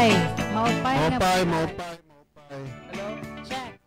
Maupay. Maupay na. Maupay. Hello? Check.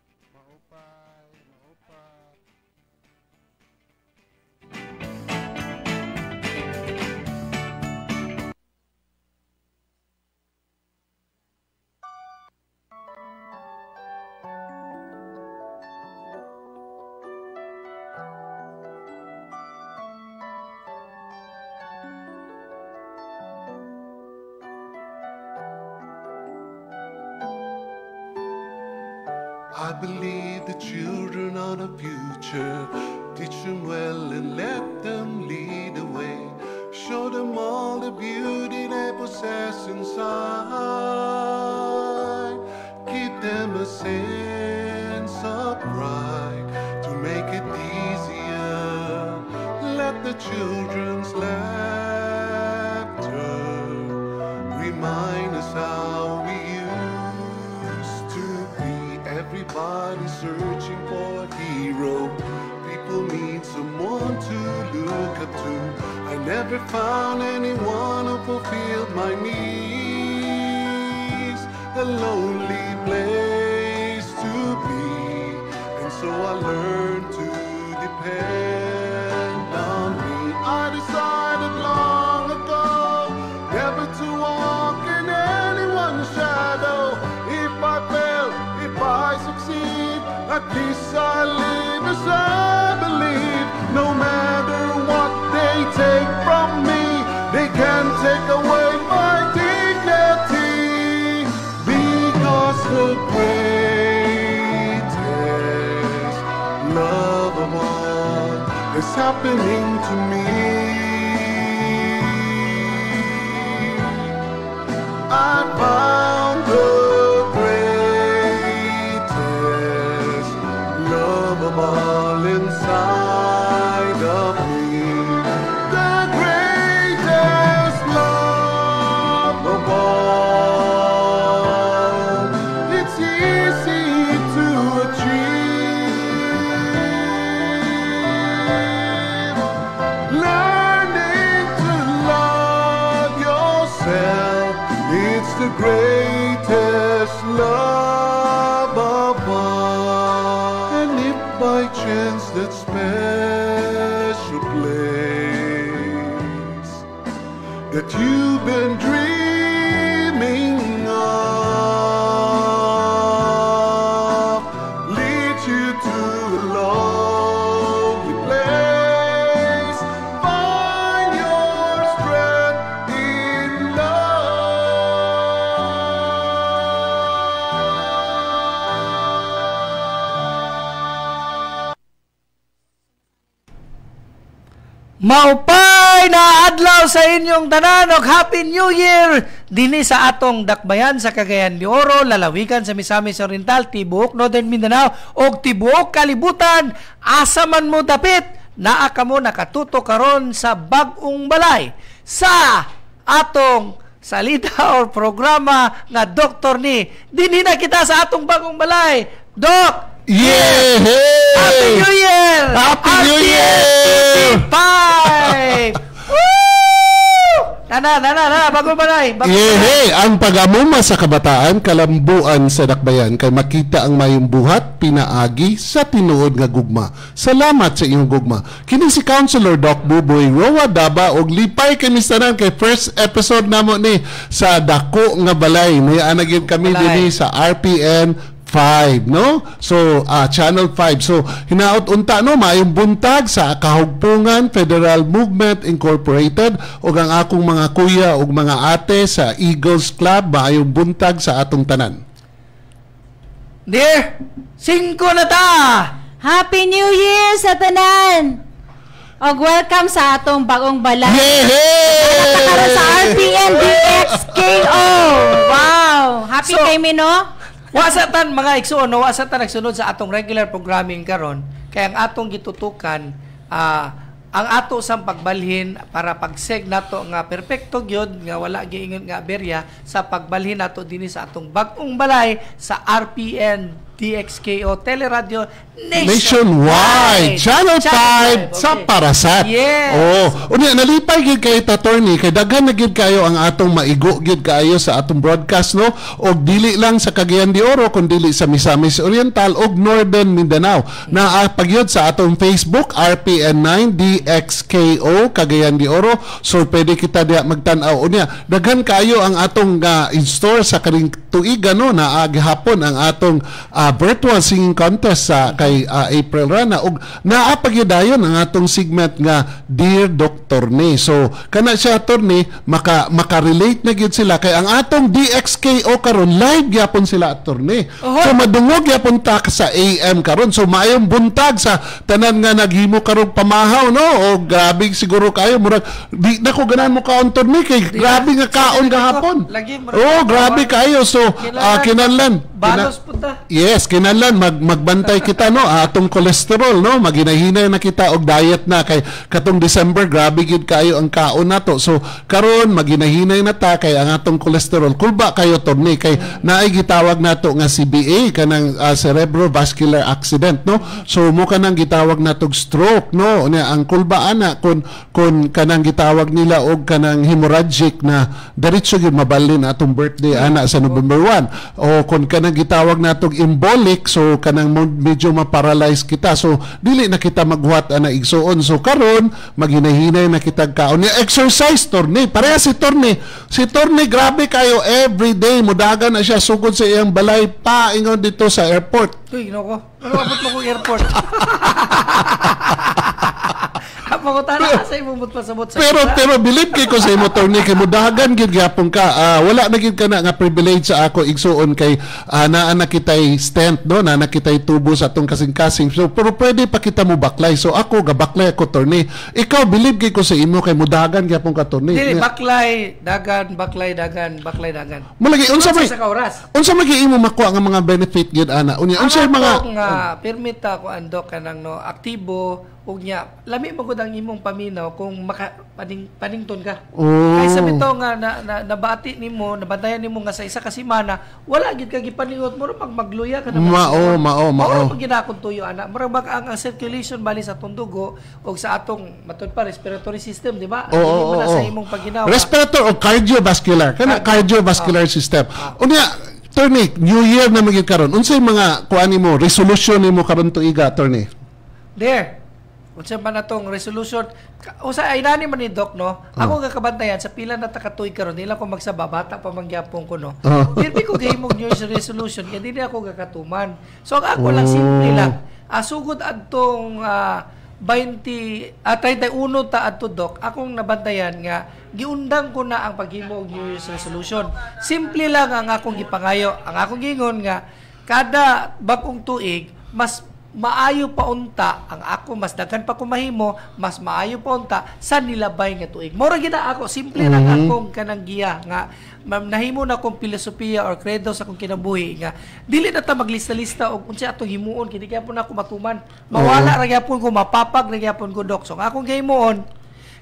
I believe the children are the future. Teach them well and let them lead the way. Show them all the beauty they possess inside. Give them a sense of pride to make it easier. Let the children's laughter remind us how we used to be. Everybody searching for a hero. People need someone to look up to. I never found anyone who fulfilled my needs. A lonely place to be. And so I learned to depend on me. I decided long ago never to walk in anyone's shadow. If I fail, if I succeed, at least I live as I believe. No matter what they take from me, they can't take away my dignity. Because the greatest love of all is happening to me. I found the greatest love of all inside of me. The greatest love of all. It's easy to achieve. Learning to love yourself, it's the greatest love of all. And if by chance that special place that you've been dreaming of leads you to a lonely place, find your strength in Maupay na adlaw sa inyong tanan ug Happy New Year dinhi sa atong dakbayan sa Cagayan de Oro, lalawigan sa Misamis Oriental, tibuok Northern Mindanao ug tibuok kalibutan. Asa man mo dapit, naa kamo nakatuto karon sa bag-ong balay sa atong salita or programa nga Doktor Ni. Dinhi na kita sa atong bag-ong balay. Dok, Yeah! Happy New Year! Happy New Year! 5! Woo! Na, bagong balay. Yehe! Ang pagamuma sa kabataan, kalambuan sa dakbayan, kay makita ang mayong buhat, pinaagi sa tinuod nga gugma. Salamat sa iyong gugma. Kini si Councilor Doc Buboy Roa Daba og lipay kami tanan kay first episode namo ni sa Dako nga Balay. May anagin kami dinhi sa RPN 5, no? So, Channel 5. So, hinaot unta, no? Maayong buntag sa Kahugpungan Federal Movement Incorporated o ang akong mga kuya o mga ate sa Eagles Club. Maayong buntag sa atong tanan. Dear, 5 na ta! Happy New Year sa tanan! Og welcome sa atong bagong balay. Nakakaroon sa RPN DXKO. Wow! Happy kay mi, no? Wasatan mga igsoon, no? Wasatan nagsunod sa atong regular programming karon. Kaya ang atong gitutukan, ang ato sang pagbalhin para pagseg nato nga perpekto gyud nga wala giingon nga aberya sa pagbalhin nato dinhi sa atong bag-ong balay sa RPN DXKO Teleradio Nationwide. Channel 5 sa okay. Parasat. Yes. Oh, unya nalipay gid kay attorney kay daghan na gid kayo ang atong maigo gid kayo sa atong broadcast no og dili lang sa Cagayan de Oro kun dili sa Misamis Oriental og Northern Mindanao. Naapagyod sa atong Facebook RPN9 DXKO Cagayan de Oro. So pwede kita diha magtan-aw unya. Daghan kayo ang atong in-store sa kaning tuiga no na gihapon ang atong virtual singing contest sa kay April Rana og naapagyodayon ang atong segment nga Dear Dr. Ni. So kana siya attorney maka-relate na gyud sila kay ang atong DXKO karon live gyapon sila attorney. So madungog gyapon ta sa AM karon. So maayong buntag sa tanan nga naghimo karong pamahaw no o grabe siguro kayo murag di na ko ganahan mo kaon attorney kay grabe nga kaon gahapon. Oh grabe kayo. So kinahanglan balos punta. Yes, kinahanglan magbantay kita no atong cholesterol no maginahinay na kita og diet na kay katong December grabe gid kayo ang kaon nato. So karon maginahinay na ta kay ang atong cholesterol kulba kayo torni kay naay gitawag nato nga CBA kanang cerebrovascular accident no. So mo kanang gitawag natog stroke no unya ang kulba ana kun kanang gitawag nila og kanang hemorrhagic na diretso gyud mabalin atong birthday ana sa November 1 o kun kanang gitawag natog embolic so kanang medyo ma-paralyze kita so dili na kita maghuwat ana igsuon. So karon maginahinay na kita kaon ni exercise torni pareha si torni grabe kayo every day mudagan na siya sugod sa iyang balay pa ingon dito sa airport. Uy, ginoo ko. Ano abot mo ko airport? Pero believe kay ko sa imo torni kay mudagan gid gyapon ka wala na gid kana nga privilege sa ako igsuon kay naa na kitay stent no na nakitay tubo sa atong kasing-kasing so pero pwede pa kita mo baklay so ako gabaklay ako torni ikaw believe kay ko sa imo kay mudagan gyapon ka torni dili baklay dagan mulagi unsa may imo makuha nga mga benefit gid ana unya unsa mga permit ako andok kanang no aktibo ug nya lami magud ang imong paminaw kung panington ka. Kay sabi to nga nabati nimo, nabantayan nimo nga sa isa ka semana, wala gid ka gipaningot mo pag magluya ka na. Mao. Mao ginakon tuyo ana. Murag ang circulation bali sa atong dugo ug sa atong matud pa respiratory system, di ba? Ang sa imong pagginawa. Respiratory o cardiovascular, kana cardiovascular system. Unya attorney, New Year na magid karon. Unsay mga kuan nimo, resolution nimo karon tuiga attorney? There. Unsa man natong resolution usa ay nani man ni Doc no ako gakabantayan sa pila na takatuig karon nila ko magsababata pa mangyapon ko no hindi ko gahimog New Year's resolution kaya dili ako gakatuman so ako lang simple lang sugod adtong 31 ta adto Doc akong nabantayan nga giundang ko na ang paghimo og New Year's resolution simple lang ang akong gipangayo ang akong gingon nga kada bag-ong tuig mas maayo pa unta ang ako mas daghan pa ko mahimo mas maayo pa unta sa nilabay nga tuig mora gid ako simple lang akong kanang giya nga nahimo na akong filosofiya or credo sa akong kinabuhi nga dili na ta maglista-lista og unsa atong himuon kini kaya po na ako matuman mawala ra gyapon ko mapapag ra gyapon ko Doc so akong himuon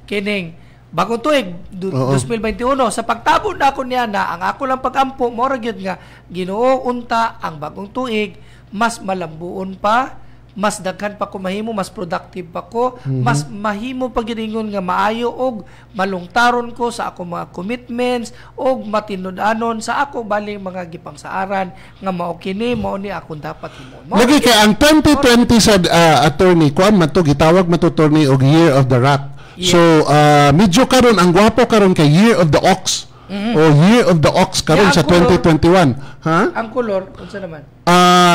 kining bagong tuig 2021 sa pagtabon na ako niya na ang ako lang pagampo mora gyud nga Ginoo unta ang bagong tuig mas malambuon pa mas daghan pa ko mahimo mas productive pa ko mas mahimo pagiringon nga maayo og malungtaron ko sa ako mga commitments og matinud-anon sa ako baling mga gipangsaaran nga mao kini mao ni akong dapat himo lagi kay ang 2020 sa attorney kuan man to gitawag man to attorney og Year of the Rat so medyo karon ang gwapo karon kay Year of the Ox o Year of the Ox karon sa 2021 ha ang color unsa naman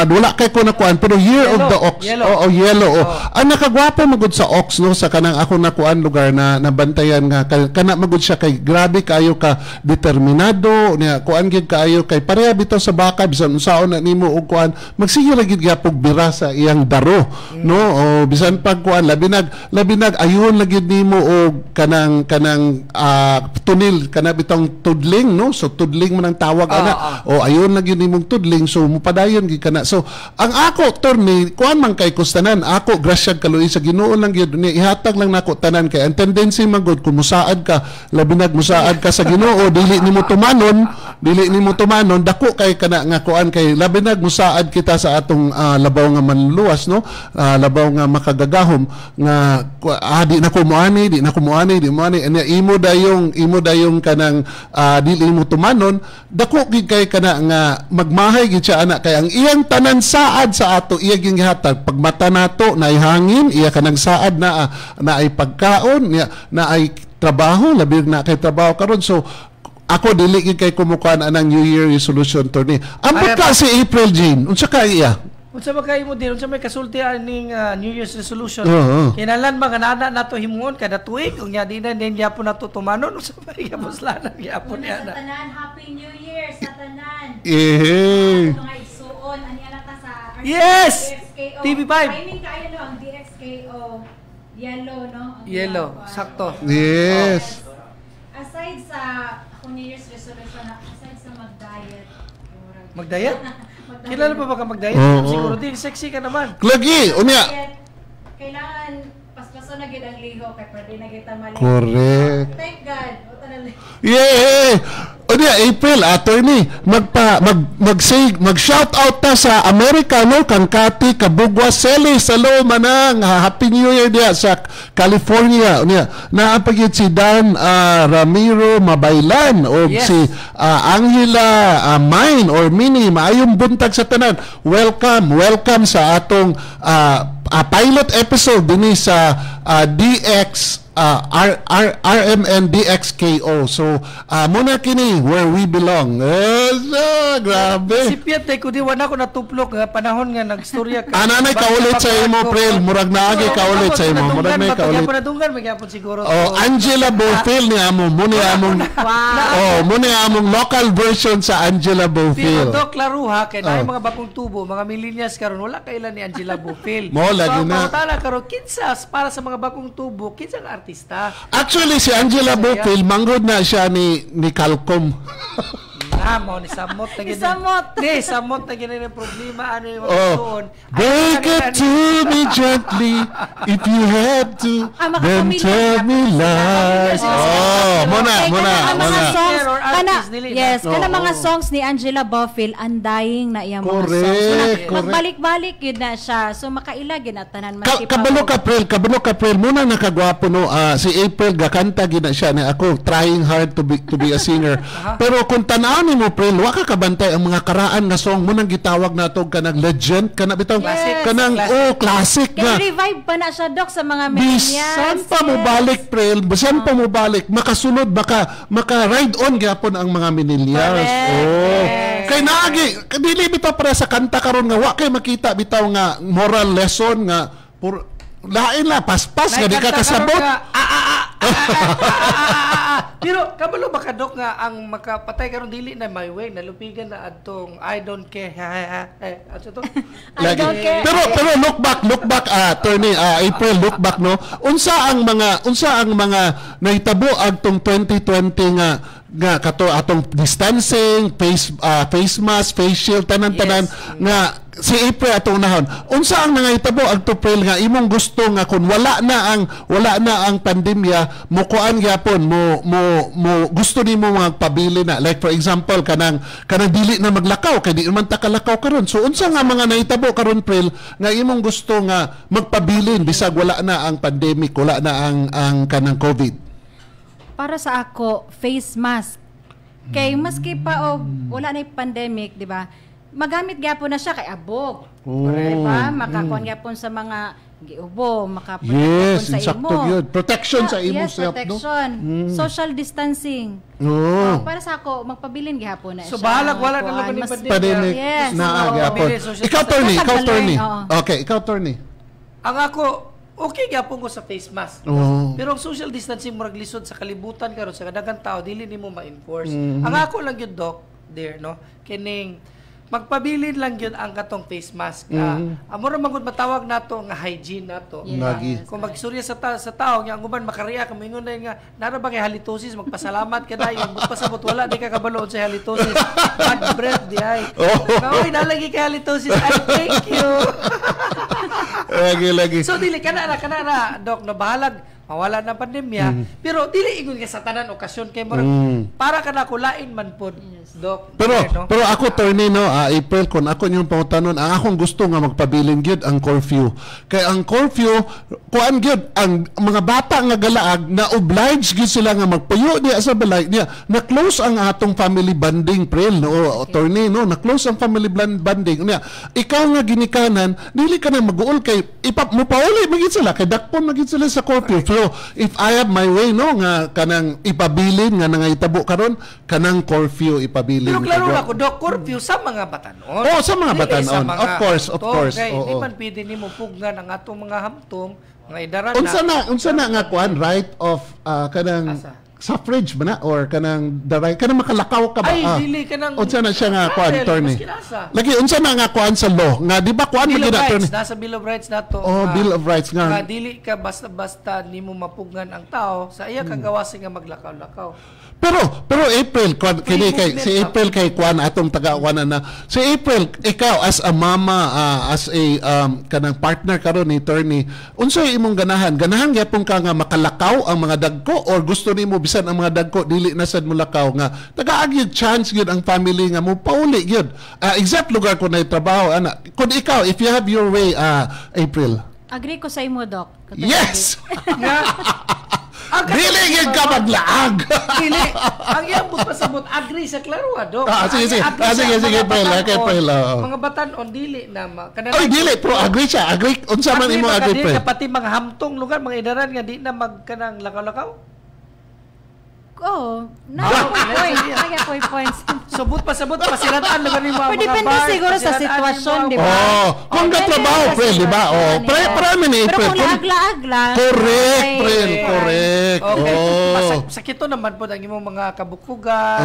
wala kay ko nakuan pero Year of the Ox yellow ang nakagwapo magud sa ox no sa kanang ako nakuan lugar na nabantayan nga kana magud siya kay grabe kayo ka determinado niya kuan gid kayo kay pareha bitaw sa baka bisan unsaon na nimo og kuan magsige ra gid gyapon bira sa iyang daro no o bisan pag kuan labi nag ayon na gid nimo og kanang tunil kana bitong tudling no so tudling man ang tawag ana o ayon na gid nimong tudling so mupadayon gid kana so ang ako attorney kuan man kay kustanan ako grasyag kaluoy sa Ginoo lang gyud ni ihatag lang nako tanan kay ang tendency magud kung musaad ka labi nag musaad ka sa Ginoo dili nimo tumanon dili nimo tumanon dako kay kana nga kuan kay labi na musaad kita sa atong labaw nga manluwas no, labaw nga makagagahom nga di na ko muani di anya imo dayong kanang dili mo tumanon dako gid kay kana nga magmahay gid siya ana kay ang iyang tanan saad sa ato iya gyud gihatag pag mata nato naay hangin iya kanang saad na ay pagkaon na ay trabaho labi na kay trabaho karon so ako dili gid kay kumukuan anang New Year resolution Tony. Ambot ka si April Jane. Unsa ka iya? Unsa ba kay mo din? Unsa may kasulti aning New Year's resolution? Kinalan ba nga nana nato himuon kada tuig ug nya di na din gyapon nato tumanon unsa ba gyapon lanan gyapon niya na. Tanan, Happy New Year sa tanan. Mga igsuon ani ana ta sa Yes! DXKO. TV5. Timing kayo no ang DXKO. Yellow no? Yellow, sakto. Yes. Aside sa akong New Year's resolution, aside sa mag-diet. Mag-diet? Kilala pa ba ka mag-diet? Siguro din, sexy ka naman. Lagi, unya. Kailangan paspaso na gid ang liho kay pwede na kita mali. Correct. Thank God. Yeah. Unya April attorney mag-shout out ta sa America no kang Kati Kabugwa Seli hello manang Happy New Year dia sa California unya naapagid si Dan Ramiro Mabaylan o si Angela Mine or Mini maayong buntag sa tanan welcome sa atong pilot episode dinhi sa DX RMN DXKO. So, muna kini where we belong. Grabe. Si Piat ko di wala ko natuplok nga panahon nga nagstorya ka. Ananay kaulit sa imo, Prel. Murag naagi kaulit sa imo. Murag nay kaulit. Gyapon nadunggan magyapon siguro. Angela Bofil ni amo. Muni among local version sa Angela Bofil. Pero Doc Laruha kay naay mga bakong tubo, mga millennials karon wala kailan ni Angela Bofil. Mo lagi na. Tala karon kinsas para sa mga bakong tubo, kinsa nga artista. Actually si Angela Bofil manggod na siya ni Calcom. Mo ni samot na gini. Samot na gini ng problema ano yung doon. Break it to me gently if you have to. Then tell me lies. Kana mga songs ni Angela Bofil undying na iya mga songs. Magbalik-balik yun na siya. So makailag yun at tanan Kabalo ka Prel muna nakagwapo no si April gakanta gina siya na ako trying hard to be a singer. Pero kung tanaw mo Prel wa ka kabantay ang mga karaan nga song mo nang gitawag nato kanang legend kana bitaw kanang classic na revive pa na siya Doc sa mga millennials. Bisan pa mo balik Prel bisan pa mo balik makasunod maka ride on gyapon ang mga millennials. Kay naagi dili bitaw para sa kanta karon nga wa kay makita bitaw nga moral lesson nga lain la paspas nga di ka kasabot. Pero kabalo ba ka Doc nga ang makapatay karon dili na my way nalupigan na adtong I don't care. Ato to? I don't care. Pero look back attorney April look back no. Unsa ang mga nahitabo adtong 2020 nga kato atong distancing, face mask, face shield tanan nga si April atong nahon. Unsa ang nangahitabo adto April nga imong gusto nga kun wala na ang pandemya mo kuan gyapon mo gusto nimo magpabili na like for example kanang dili na maglakaw kay di man ta kalakaw karon. So unsa nga mga nahitabo karon April nga imong gusto nga magpabilin bisag wala na ang pandemic, wala na ang kanang COVID? Para sa ako, face mask. Kay maski pa wala na yung pandemic, di ba? Magamit gyapon na siya kay abog. Di ba? Makakuan gyapon sa mga giubo, makaprotection sa imo. Protection sa imo self, protection. No? Social distancing. Para sa ako, magpabilin gyapon na siya. So bahalag wala na laban ni pandemic. Yes. Gyapon. Ikaw Tony. Okay, ikaw Tony. Ang ako okay gyapon ko sa face mask. Pero ang social distancing murag lisod sa kalibutan karon sa kadaghang tao dili nimo ma-enforce. Ang ako lang gyud Doc there no kining magpabilin lang yun ang katong face mask. Amora magud matawag nato nga hygiene nato. Yes. Kung magsurya sa tao nga ang uban makariya kamo ingon nga nara ba kay halitosis magpasalamat ka dayon magpasabot wala di ka kabalo sa halitosis. Bad breath di ay. Oy nalagi kay halitosis. I thank you. Lagi. So dili kana Doc na bahalag mawala na pandemya, pero dili ingon nga sa tanan okasyon kay murag para kana kulain man pod, Doc. Pero ako attorney no, April kun ako yung pangutanon, ang akong gusto nga magpabilin gyud ang curfew. Kay ang curfew kuan gyud ang mga bata nga galaag na obliged gyud sila nga magpuyo diya sa balay niya. Na close ang atong family bonding, Prel, no, attorney no, na close ang family bonding niya. Ikaw nga ginikanan, dili ka na mag-uol kay mo pauli magid sila kay dakpon magid sila sa curfew. So if I have my way no nga kanang ipabilin nga nangahitabo karon kanang curfew ipabilin. Pero klaro ako Doc, curfew sa mga batanon. Oh, sa mga batanon. Of course. Di man pwede nimo pugnan ang atong mga hamtong, mga idaran unsa na nga kuan right of kanang suffrage ba na or kanang daray kanang makalakaw ka ba? Ay, dili kanang unsa na siya nga kuan attorney? Lagi unsa na nga kuan sa law nga di ba kuan Bill of attorney? Rights, nasa Bill of Rights nato. Bill of Rights nga. Dili ka basta-basta nimo mapugnan ang tao sa iya kagawas nga maglakaw-lakaw. Pero April kini kay si April kay kuan atong taga-kuanan na si April ikaw as a mama as a kanang partner karon ni attorney unsay imong ganahan gyapon ka nga makalakaw ang mga dagko or gusto nimo bisan ang mga dagko dili na sad mo lakaw nga tagaag chance gyud ang family nga mo pauli gyud exact lugar ko na trabaho ana kun ikaw if you have your way April Agree ko sa imo, Doc. yes dili gyud ka maglaag. Dili. Ang iyang pasabot agree sa klaro Doc. Sige April. Mga batan-on dili na Oy dili pero agree siya. Agree unsa man imo agree pre. Pati mga hamtong lugar mga idaran nga di na magkanang lakaw-lakaw. Oh, points. Subot pasiratan lugar ni mga depende siguro sa sitwasyon, di ba? Kung trabaho, pre, di ba? Pre, ni pero kung laag-laag lang. Correct. Sakit to naman po ang imong mga kabukugan.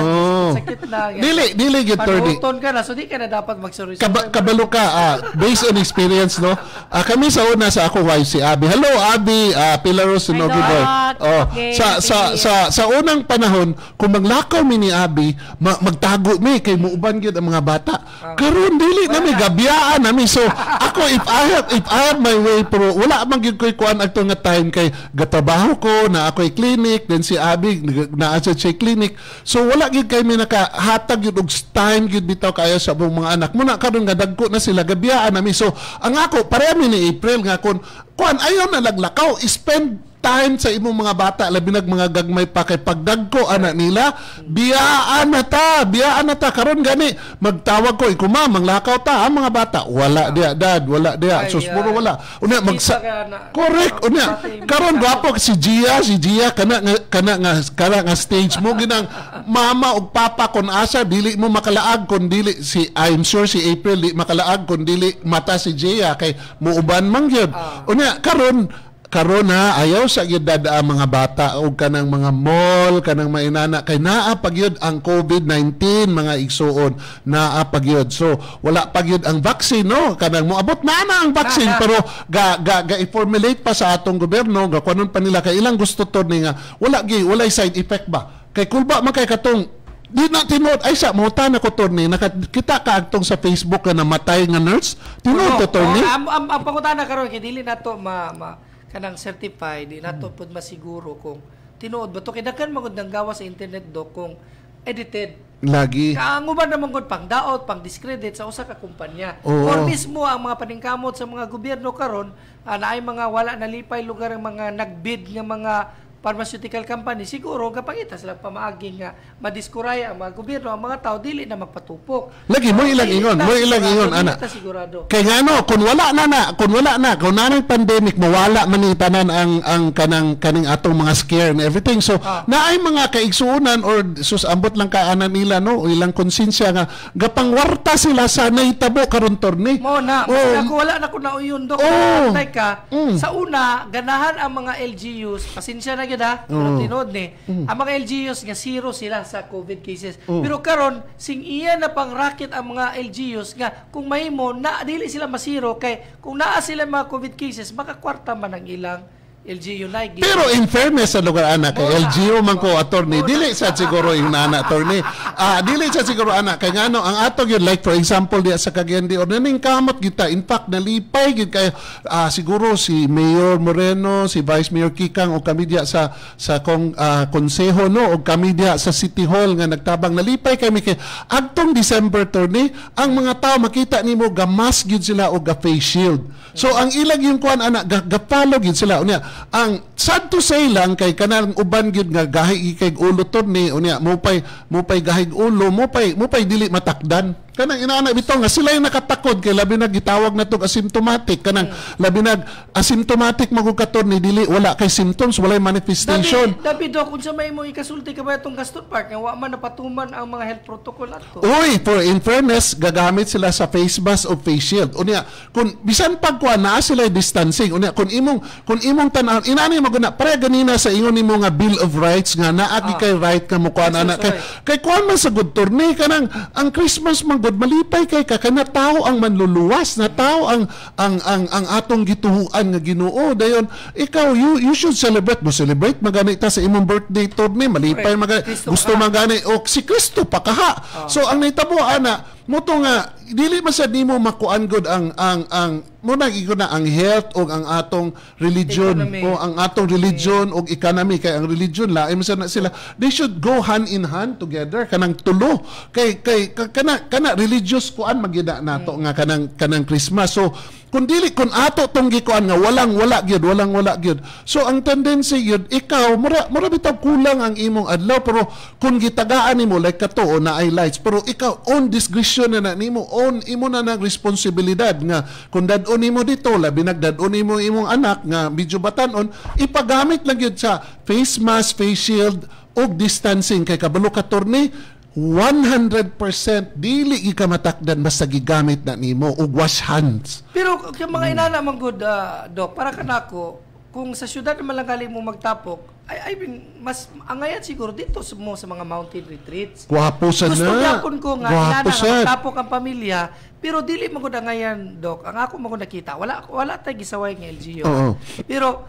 Sakit na. Dili gyud attorney. Panuton ka na so di ka na dapat magsurvey. Kabalo ka based on experience no. Kami sa una sa ako wife si Abby. Hello Abby, Pilaros Sunogi boy. Sa unang panahon kung maglakaw mi ni Abby magtago mi kay muuban gyud ang mga bata karon dili na mi gabyaan nami so ako if I have my way pero wala man gyud koy kuan adto nga time kay gatrabaho ko na ako'y clinic then si Abby naa sa clinic so wala gyud kay mi nakahatag gyud og time gyud bitaw kayo sa mga anak mo na karon nga dagko na sila gabyaan nami so ang ako pareha mi ni April nga kuan ayon na laglakaw spend time sa imong mga bata labi nag mga gagmay pa kay pagdagko anak nila biyaan na ta karon gani magtawag ko ikuma manglakaw ta ang mga bata wala dia dad wala dia sus puro wala unya correct unya karon gwapo si Gia kana nga stage mo ginang mama ug papa kon asa dili mo makalaag kon dili si I'm sure si April di makalaag kon dili mata si Gia kay muuban man gyud unya karon ayaw sa gyud dada mga bata og kanang mga mall kanang mainana kay naa pagyud ang COVID-19 mga igsuon naa pagyud so wala pagyud ang vaccine no kanang moabot na ang vaccine pero i-formulate pa sa atong gobyerno ga kunon pa nila kay ilang gusto to ni nga walay side effect ba kay kulba man kay katong di na tinuod ay sa mota na ko torni nakita ka agtong sa Facebook na namatay nga nurse tinuod to torni ang pangutana karon kay dili nato kanang certified di nato pud masiguro kung tinuod ba to kay daghan magud nang gawa sa internet kung edited lagi ang uban naman gud pang daot pang discredit sa usa ka kumpanya or mismo ang mga paningkamot sa mga gobyerno karon naay mga wala nalipay lugar ang mga nagbid nga mga pharmaceutical company siguro kapangita sila pamaagi nga madiskuraya ang mga gobyerno ang mga tao dili na magpatupok lagi mo ilang ingon ana kay ngano kung wala na kung nanay pandemic mawala man ni tanan ang kaning atong mga scare and everything so naay mga kaigsuonan or susambot lang kaanan nila no o ilang konsensya nga gapangwarta sila sa nahitabo karon torni mo na ako wala na ko na uyon dok sa una ganahan ang mga LGUs pasensya na pero tinod ni ang mga LGUs nga zero sila sa COVID cases pero karon sing iya na pang racket ang mga LGUs nga kung mahimo na dili sila masiro kay kung naa sila mga COVID cases makakwarta man ang ilang LGU na. Pero in fairness sa lugar anak kay LGU man ko attorney dili sa siguro yung nana attorney dili sa siguro anak kay ngano ang atong yun like for example diya sa Cagayan de Oro naning kamot kita in fact nalipay gid kay siguro si Mayor Moreno si Vice Mayor Kikang o kami diya sa konseho no o kami diya sa City Hall nga nagtabang nalipay kami kay adtong December attorney ang mga tao makita nimo gamas gyud sila o ga face shield so ang ilag yung kuan anak gapalo gyud sila unya ang sad to say lang kay kanang uban gyud nga gahi kay ulo torni unya mo pay gahig ulo mo pay dili matakdan kanang inaana bitaw nga sila yung nakatakod kay labi na gitawag na tog asymptomatic kanang labi na asymptomatic magug katorni dili wala kay symptoms walay manifestation David kung sa may mo ikasulti ka ba itong Gaston Park nga wa man napatuman ang mga health protocol ato Uy, for in fairness, gagamit sila sa face mask o face shield. Unya, kung bisan pagkuha na sila distancing, unya kung imong tan-aw, inani mo guna para ganina sa ingon nimo nga Bill of Rights nga naagi kay right ka mo kuha na kay kuha man sa good turni kanang ang Christmas man good malipay kay ka kana tao ang manluluwas na tao ang atong gituhuan nga Ginoo dayon ikaw you should celebrate magani ta sa imong birthday turni malipay magani gusto magani o si Kristo pakaha so ang nahitabo ana mo to nga dili masad nimo makuan gud ang muna gyud na ang health o ang atong religion o ang atong religion o economy kay ang religion lain masad na sila they should go hand in hand together kanang tulo kay kana religious kuan magyud nato nga kanang Christmas so kung ato tong gikuan nga wala gyud so ang tendency gyud ikaw mura bitaw kulang ang imong adlaw pero kung gitagaan nimo like kato na ay lights pero ikaw on discretion na nimo on imo na nag responsibilidad nga kung dadon nimo dito labi nagdadon nimo imong anak nga medyo batanon ipagamit lang gyud sa face mask face shield og distancing kay kabalo ka torni 100% dili ka matakdan basta gigamit na nimo og wash hands. Pero yung mga inana man good Doc, para kanako kung sa syudad naman lang galing mo magtapok, I mean, mas angayan siguro dito sa mga mountain retreats. Guwapo sa Gusto na. yapon ko nga inana nga magtapok ang pamilya, pero dili mo gud ngayon Doc. Ang ako mo nakita, wala tay gisaway nga LGU. Pero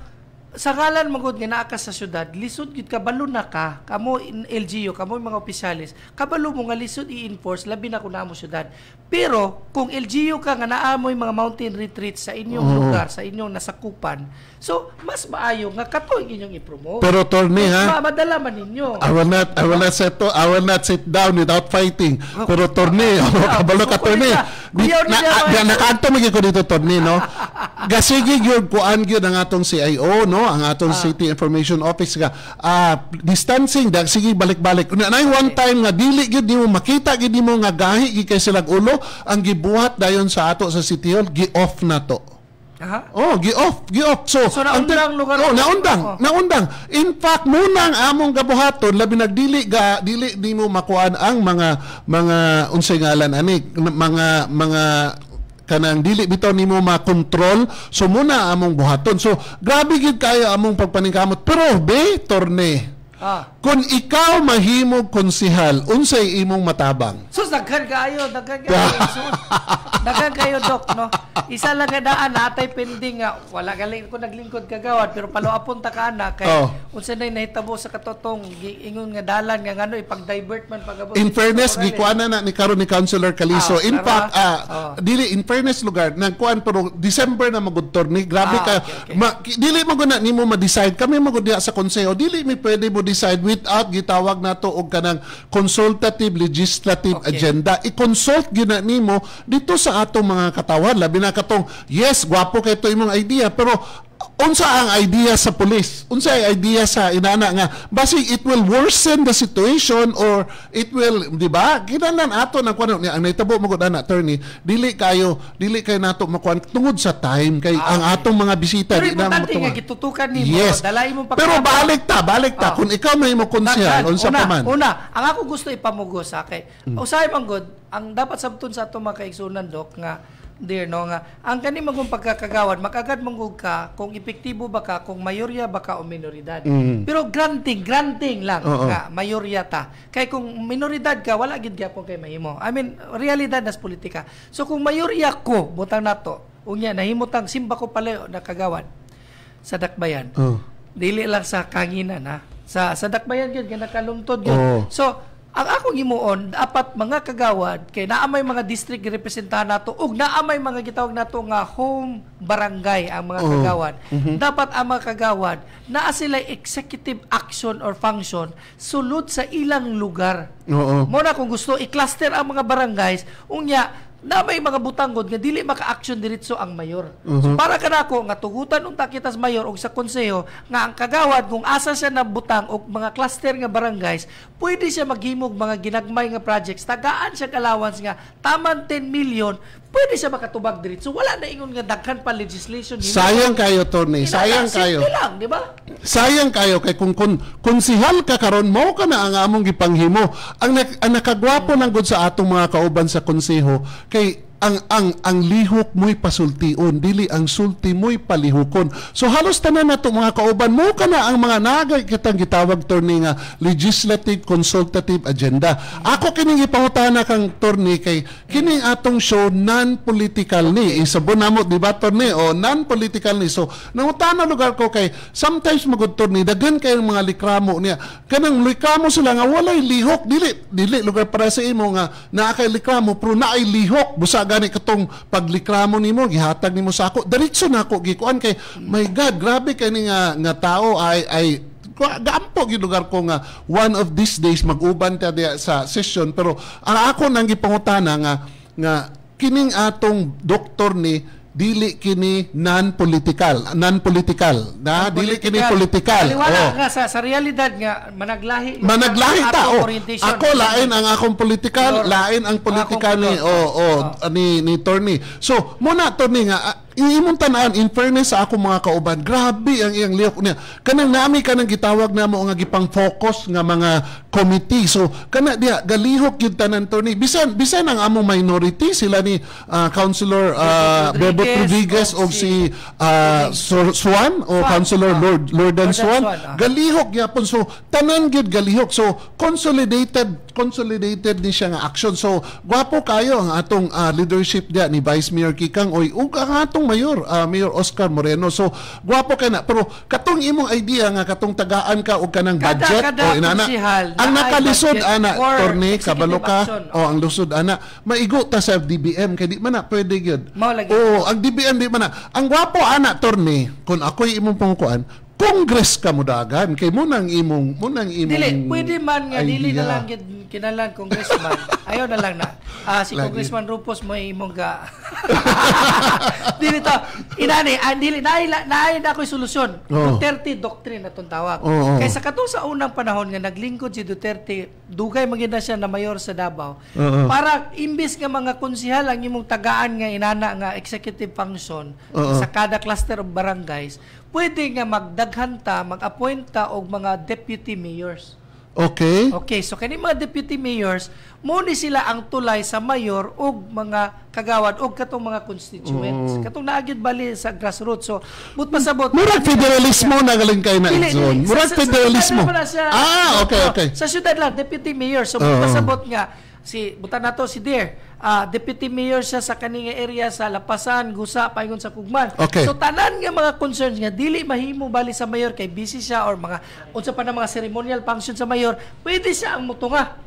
sa ngalan magud nga naa ka sa syudad, lisod gid ka balo na ka, kamo in LGU, kamo mga opisyalis, kabalo mo nga lisod i-enforce labi na kun amo syudad. Pero kung LGU ka nga naa mo mga mountain retreats sa inyong lugar, sa inyong nasakupan, so mas maayo nga kato inyong i-promote. Pero Torne ha, madala man ninyo. I will not sit down without fighting. Pero Torne, kabalo ka Torne. Nakaadto magi ko dito Torne no. Gasigi gyud kuan gyud ang atong CIO no, ang atong City Information Office nga distancing dag sige balik-balik. Nay one time nga dili gyud nimo makita gyud nimo nga gahi gyud kay silang ulo ang gibuhat dayon sa ato sa City Hall gi-off na to. Gi-off. So naundang lugar. Naundang. In fact, muna ang among gabuhaton labi nagdili di mo makuan ang mga unsay ngalan ani mga kanang dili bitaw nimo ma-control so muna among buhaton. So grabe gid kayo among pagpaningkamot pero Torne. Kung ikaw mahimog konsihal, unsay imong matabang? Sus, daghan kayo. Daghan kayo, Doc, no? Isa lang nga daan, natay pending nga. Wala galing ko naglingkod kagawad, pero paluapon ta ka na. Kay, unsay na nahitabo sa katotong, ingon nga dalan, nga ngano, ipag-divert man pag-abot. In fairness, gikuana na ni karon ni Councilor Caliso. In fact, dili, in fairness lugar, nagkuan, pero December na magudtor ni, grabe ka. Okay. Dili mo guna, ni mo ma-decide. Kami magudya sa konseho, dili mi pwede mo decide without gitawag nato og kanang consultative legislative agenda i-consult gina nimo dito sa atong mga katawan labi na katong yes gwapo kay to imong idea pero unsa ang idea sa police unsa ang idea sa inana nga basi it will worsen the situation or it will di ba kinahanglan ato na kuno ang nahitabo mo gud ana attorney dili kayo nato makuan tungod sa time kay ang atong mga bisita di na mo nga gitutukan nimo dalay mo pero balik ta kung ikaw may mo konsehal unsa pa man ang ako gusto ipamugos sa kay usahay man gud ang dapat sabton sa ato mga kaigsunan Doc nga dear no nga ang kani magong pagkakagawad makagad manggug ka kung epektibo ba ka kung mayorya ba ka o minoridad pero granting lang nga mayorya ta kay kung minoridad ka wala gid gyapon kay mahimo I mean realidad nas politika so kung mayorya ko butang nato unya nahimutang simba ko pala nakagawad sa Dakbayan. Oh. Dili lang sa kanginan ha. Sa Dakbayan gyud nga nakalungtod gyud. Oh. So ang akong himuon, dapat mga kagawad, kay naamay mga district representahan nato, ug naamay mga gitawag nato nga home barangay ang mga kagawad. Dapat ang mga kagawad, naa sila executive action or function, sulod sa ilang lugar. Oo. Muna kung gusto, i-cluster ang mga barangays, unya, na may mga butanggod nga dili maka-action diretso ang mayor. So para kanako nga tugutan unta kita sa mayor og sa konseho nga ang kagawad kung asa siya nabutang og mga cluster nga barangays, pwede siya maghimog mga ginagmay nga projects, tagaan siya allowance nga taman 10 million, pwede siya makatubag diretso. Wala na ingon nga daghan pa legislation. Sayang kayo, Tony. Sayang kayo. Lang, di ba? Sayang kayo kay kung konsihal ka karon mo ka na ang among gipanghimo. Ang nakagwapo ng gud sa atong mga kauban sa konseho kay ang lihok mo'y pasultion, dili ang sulti mo'y palihukon. So halos tanan nato mga kauban mo ka na ang mga nagay kitang gitawag Tony nga legislative consultative agenda. Ako kining ipangutana kang Tony kay kining atong show non-political ni isabon namo di ba Tony o non-political ni. So nangutana lugar ko kay sometimes magud Tony daghan kay mga likramo niya. Kanang likramo sila nga walay lihok, dili lugar para sa imo nga naa kay likramo pero naay lihok busa gani katong paglikramo nimo gihatag nimo sa ako diretso na ako gikuan kay my God grabe kay ni nga tao ay gaampo gyud lugar ko nga one of these days mag-uban ta diya sa session pero ang ako nang gipangutana nga kining atong doktor ni dili kini non-political na dili kini political Wala nga sa realidad nga managlahi ta orientation. Ako lain ang akong political, lain ang politika ni Tony. So muna Tony nga imong tanan in fairness sa ako mga kauban, grabe ang iyang lihok niya. Kanang nami kanang gitawag namo nga gipang focus nga mga committee. So kana diha galihok gyud tanan Tony. Bisan ang among minority sila ni Councilor Bebot Rodriguez o si Swan o Councilor Lordan Swan. Galihok gyapon. So tanan gyud galihok. So consolidated ni siya nga action. So gwapo kayo ang atong leadership dia ni Vice Mayor Kikang ug ang atong Mayor Oscar Moreno. So gwapo ka na pero katong imong idea nga katong tagaan ka og kanang budget o inana ang nakalisod ana Torne kabalo ka o ang lusod ana maigo ta sa DBM kay di man na pwede gyud. Ang DBM di man na. Ang gwapo ana Torne kun ako'y imong pangkuan Congress ka mudagan kay mo nang imong dili pwede man nga dili na lang kinalang congressman ayaw na lang na si Congressman Rupos mo imong ga dili to inani dili na ko'y solusyon. Duterte doctrine atong tawag kay sa katong sa unang panahon nga naglingkod si Duterte dugay magina siya na mayor sa Davao para imbis nga mga konsehal ang imong tagaan nga inana nga executive function sa kada cluster of barangays pwede nga magdaghan ta mag-appoint ta og mga deputy mayors. Okay, so kani mga deputy mayors, mo ni sila ang tulay sa mayor ug mga kagawad ug katong mga constituents. Katong naagid bali sa grassroots. So, but pasabot. Murag federalismo na galing kay na zone. Murag federalismo. Okay. Sa syudad lang deputy mayor. So, but pasabot nga butan nato si Dear. Deputy mayor siya sa kaning area sa Lapasan, Gusa, paingon sa Kugman. Okay. So tanan nga mga concerns nga dili mahimo bali sa mayor kay busy siya or mga unsa pa na mga ceremonial function sa mayor, pwede siya ang mutunga.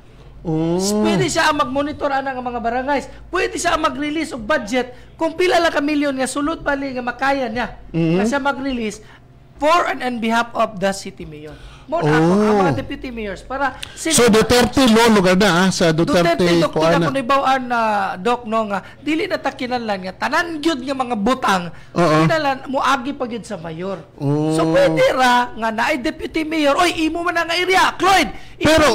Pwede siya ang mag-monitor ana nga mga barangays. Pwede siya ang mag-release og budget kung pila lang ka milyon nga sulod bali nga makaya niya. Kasi mag-release for and on behalf of the city mayor. Mo ang mga deputy mayors para so Duterte lugar na sa Duterte ko ana kunibawaan na doc no nga dili na ta kinahanglan nga tanan gyud nga mga butang kinahanglan mo agi pa gyud sa mayor. So pwede ra nga naay deputy mayor oy imo man nga area Cloyd pero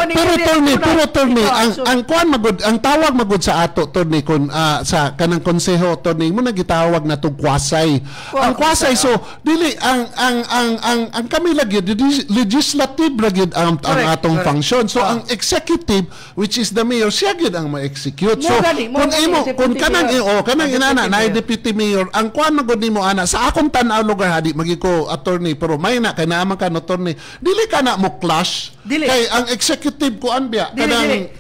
Tony ang kuan magud ang tawag magud sa ato Tony kun sa kanang konseho Tony mo nagitawag na tug kwasay. Ang kwasay so dili ang kami lagi legislative lagi ang atong function. So ang executive which is the mayor siya gid ang ma-execute. So kung kanang inana na deputy mayor ang kuan magud nimo ana sa akong tan-aw lugar hadi magiko attorney pero may na kay naman ka attorney dili ka na mo clash Dili. Kay ang executive ko anbiya Dili.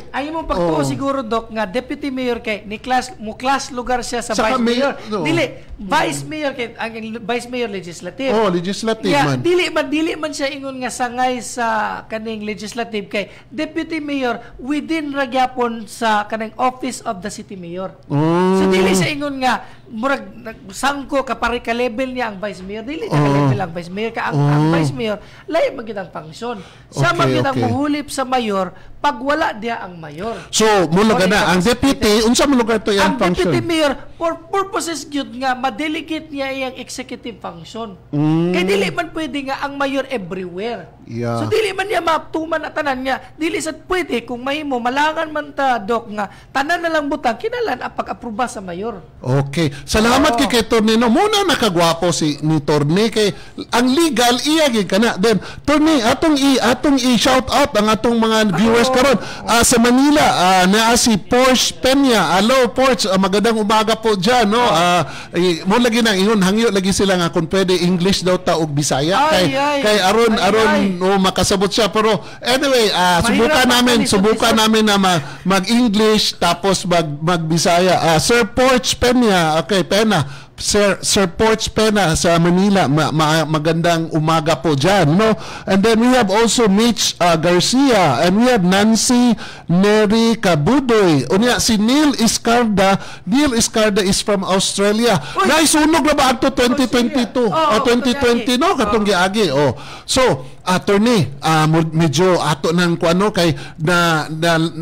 Ang imong pagtuo Oh. siguro, Doc, nga deputy mayor kay ni class lugar siya sa Saka vice mayor. no. Dili, vice mayor kay ang vice mayor legislative. Oh, legislative man. Dili man siya ingon nga sangay sa kaning legislative kay deputy mayor within ragyapon sa kanang office of the city mayor. Oh. So dili siya ingon nga murag sangko kapare ka level niya ang vice mayor, dili niya ka level ang vice mayor ka ang vice mayor lahi magid ang function. Siya magid ang muhulip sa mayor pag wala dia ang mayor. So, mulaga na ang deputy unsa mo lugar to Ang yang function? deputy mayor for purposes gyud nga ma-delegate niya iyang executive function. Kay dili man pwede nga ang mayor everywhere. Yeah. So dili man niya matuman at tanan niya. Dili sad pwede kung mahimo malangan man ta, Doc, nga tanan na lang butang kinalan ang pag-aproba sa mayor. Okay. Salamat kay Tornino. Muna nakagwapo si ni Torni kay ang legal iya gid kana. Then Torni atong i-shout out ang atong mga viewers karon. Sa Manila naa si Porsche Peña. Hello Porsche, magandang umaga po diyan, no. Mo lagi nang ingon hangyo lagi sila nga kung pwede English daw ta og Bisaya kay aron makasabot siya, pero anyway subukan namin na mag-English tapos mag-Bisaya. Sir Porsche Peña, okay, Pena. Sir Porch Pena sa Manila, magandang umaga po dyan, no? And then we have also Mitch Garcia, and we have Nancy Neri Kabudoy. Unya si Neil Iscarda is from Australia. Naisunog na ba ato 2022 o 2020, no? Katong giagi. So attorney, medyo ato nang kuano kay na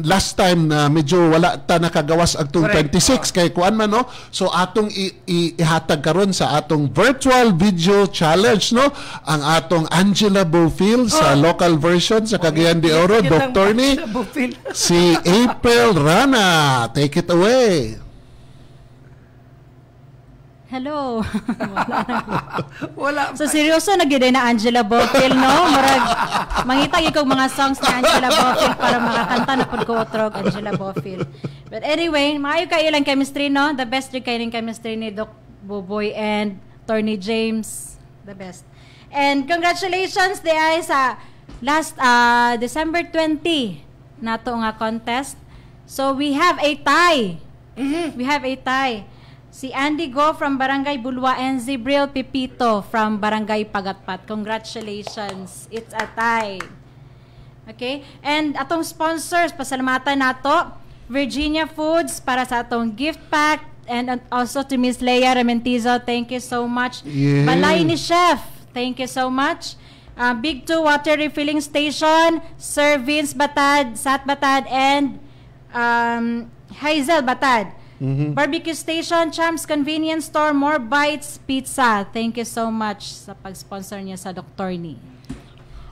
last time na medyo wala ta nakagawas agtong 26 kay kuan man, no? So atong ihatag karon sa atong virtual video challenge, no? Ang atong Angela Bofill sa local version sa Cagayan de Oro, Dr. ni si April Rana. Take it away. Hello. Wala. So seryoso na gyud na Angela Bofill, no? Murag mangita gyud kog mga songs ni Angela Bofill para makakanta na pud ko utrog Angela Bofill. But anyway, maayo kay ilang chemistry, no? The best gyud kay ning chemistry ni Doc Buboy and Torny James, the best. And congratulations di ay sa last December 20 nato nga contest. So we have a tie. We have a tie. Si Andy Go from Barangay Bulwa and Zibril Pipito from Barangay Pagatpat. Congratulations. It's a tie. Okay? And atong sponsors, pasalamatan nato, Virginia Foods para sa atong gift pack, and also to Miss Leia Rementizo, thank you so much. Yeah. Balay ni Chef, thank you so much. Big 2 Water Refilling Station, Sir Vince Batad, Sat Batad, and Hazel Batad. Barbecue Station, Champs Convenience Store, More Bites Pizza. Thank you so much sa pag-sponsor niya sa Dr. Ni.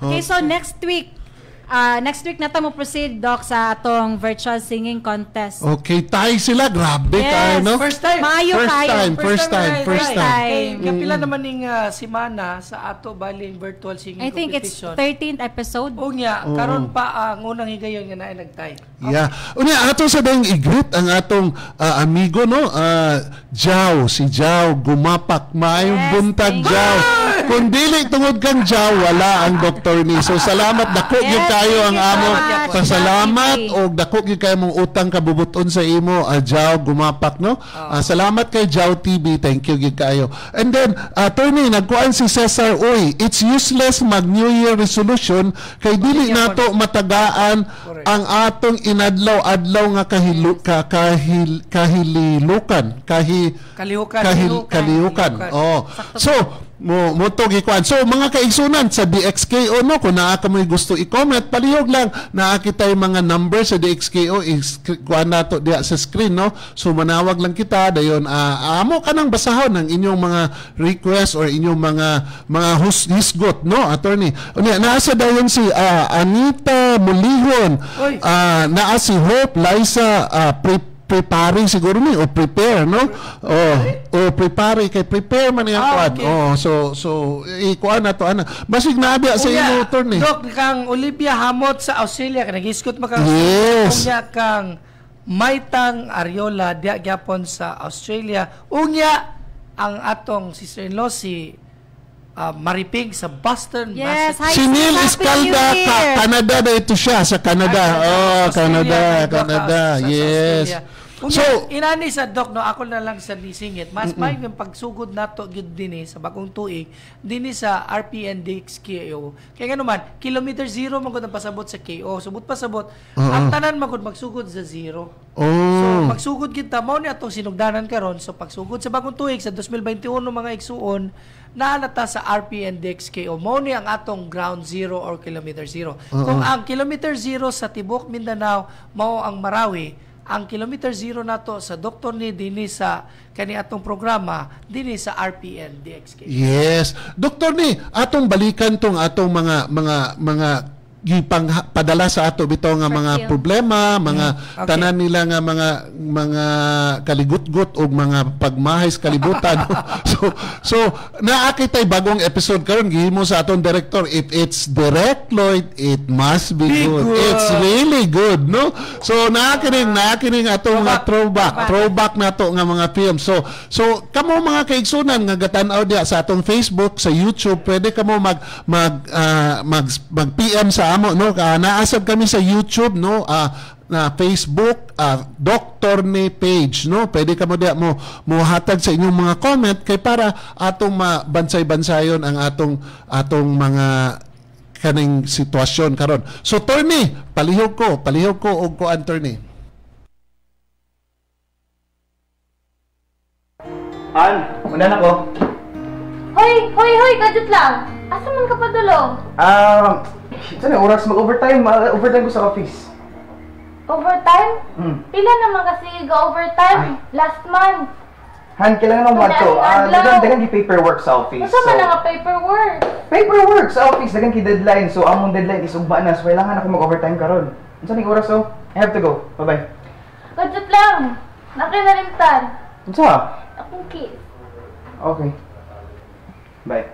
Okay, so next week na ta mo proceed, Doc, sa atong virtual singing contest. Okay, tayo sila. Grabe tayo, no? First time. Maayo kayo. First time. Kapila naman ning simana sa ato baling virtual singing I think it's competition. 13th episode. Unya, karon pa ang unang higayon nga naay nagtay. Yeah. Unya ato sa dang i-greet ang atong amigo, no? Si Jao Gumapak. Maayong buntag, thank Jao. Kung dili tungod kang Jao, wala ang Dr. Ni. So salamat, dako gyud kayo ang thank you amo. so much. Pasalamat Happy. og dako gyud kayo mong utang kabubuton sa imo, Jao Gumapak, no? Salamat kay Jao TV. Thank you gyud kayo. And then attorney, nagkuan si Cesar, oy, it's useless mag New Year resolution kay dili nato matagaan ang atong inadlaw-adlaw nga kahililukan. Oh. So mo to gikuan. So mga kaigsunan sa DXKO, no, kung naa ka mo'y gusto i-comment, palihog lang naa kitay mga number sa DXKO, kuan nato diha sa screen, no. So manawag lang kita dayon amo ka nang basahon ang inyong mga request or inyong mga hisgot, no, attorney. Unya naa sa dayon si Anita Mulihon, naa si Hope Liza preparing siguro ni o prepare, no? Prepare man yang kuan. Okay. So ikuan nato ana. Basig nabi sa imo turn ni. Doc, kang Olivia Hamot sa Australia kanang iskot maka. Yes. Unya kang Maitang Ariola diya gyapon sa Australia. Unya ang atong sister-in-law si Maripig sa Boston, Yes, hi, Si Neil Happy Escalda, New Year. Canada na ito siya, sa Canada. Canada. Yes. Kung So, inani sa Doc, no, ako na lang sa nisingit, mas may yung pagsugod na to yun din sa bagong tuig, din sa RPNDX KO. Kaya nga naman, kilometer zero magod ang pasabot sa KO. Subot pasabot, ang tanan magod magsugod sa zero. So, magsugod kita, mao ni atong sinugdanan karon. So, pagsugod sa bagong tuig, sa 2021 mga igsuon, naalata sa RPNDX KO. Mao ni ang atong ground zero or kilometer zero. Kung ang kilometer zero sa Tibok, Mindanao, mao ang Marawi, ang kilometer zero nato sa Dr. ni dinhi sa kani atong programa dinhi sa RPN DXK. yes. Doktor ni, atong balikan tong atong mga gipang padala sa ato bitaw nga mga problema, mga tanan nila nga mga kaligut-gut o mga pagmahis kalibutan. so naakitay bagong episode karon gihimo sa aton director, if it's direct Lloyd, it must be good. It's really good, no? So naakining atong mga throwback nato nga mga film. So kamo mga kaigsunan nga gatan-aw diha sa atong Facebook, sa YouTube, pwede kamo mag PM sa amo, no? Naasab kami sa YouTube, no? Na Facebook, Dr. ni page, no? Pwede ka mo diya mo hatag sa inyong mga comment kay para atong mabansay-bansayon ang atong mga kaning sitwasyon karon. So Tony, palihog ko og ko Tony. Una na ko. Hoy, gadget lang. Asa man ka padulong? Ito na, oras mag-overtime. Overtime ko sa office. Overtime? Pila naman kasi ga-overtime? Last month. Han, kailangan ng wadto. Dagan paperwork sa office. Masa man nga paperwork? Paperwork sa office, dagan deadline. So, among deadline is ugba na. So, kailangan ako mag-overtime karon. Ito na oras, so I have to go. Bye-bye. Gadget lang. Nakinalimtan. Ito? Akong kiss. Okay. Bye.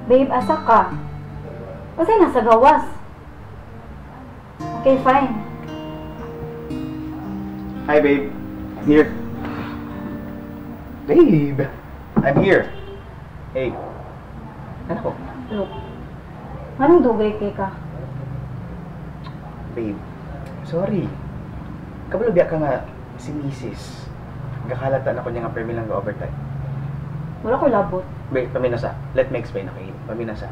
Babe, asa ka? Kasi nasa gawas. Okay, fine. Hi, babe. I'm here. Babe! I'm here. Hey. Ano? Look, anong dugay kay ka? Babe, sorry. Kabalo biya ka nga si Mrs. Gakalatan ako niya nga permi lang ga-overtime. Wala ko labot. Wait, paminasa. Let me explain, okay? Paminasa.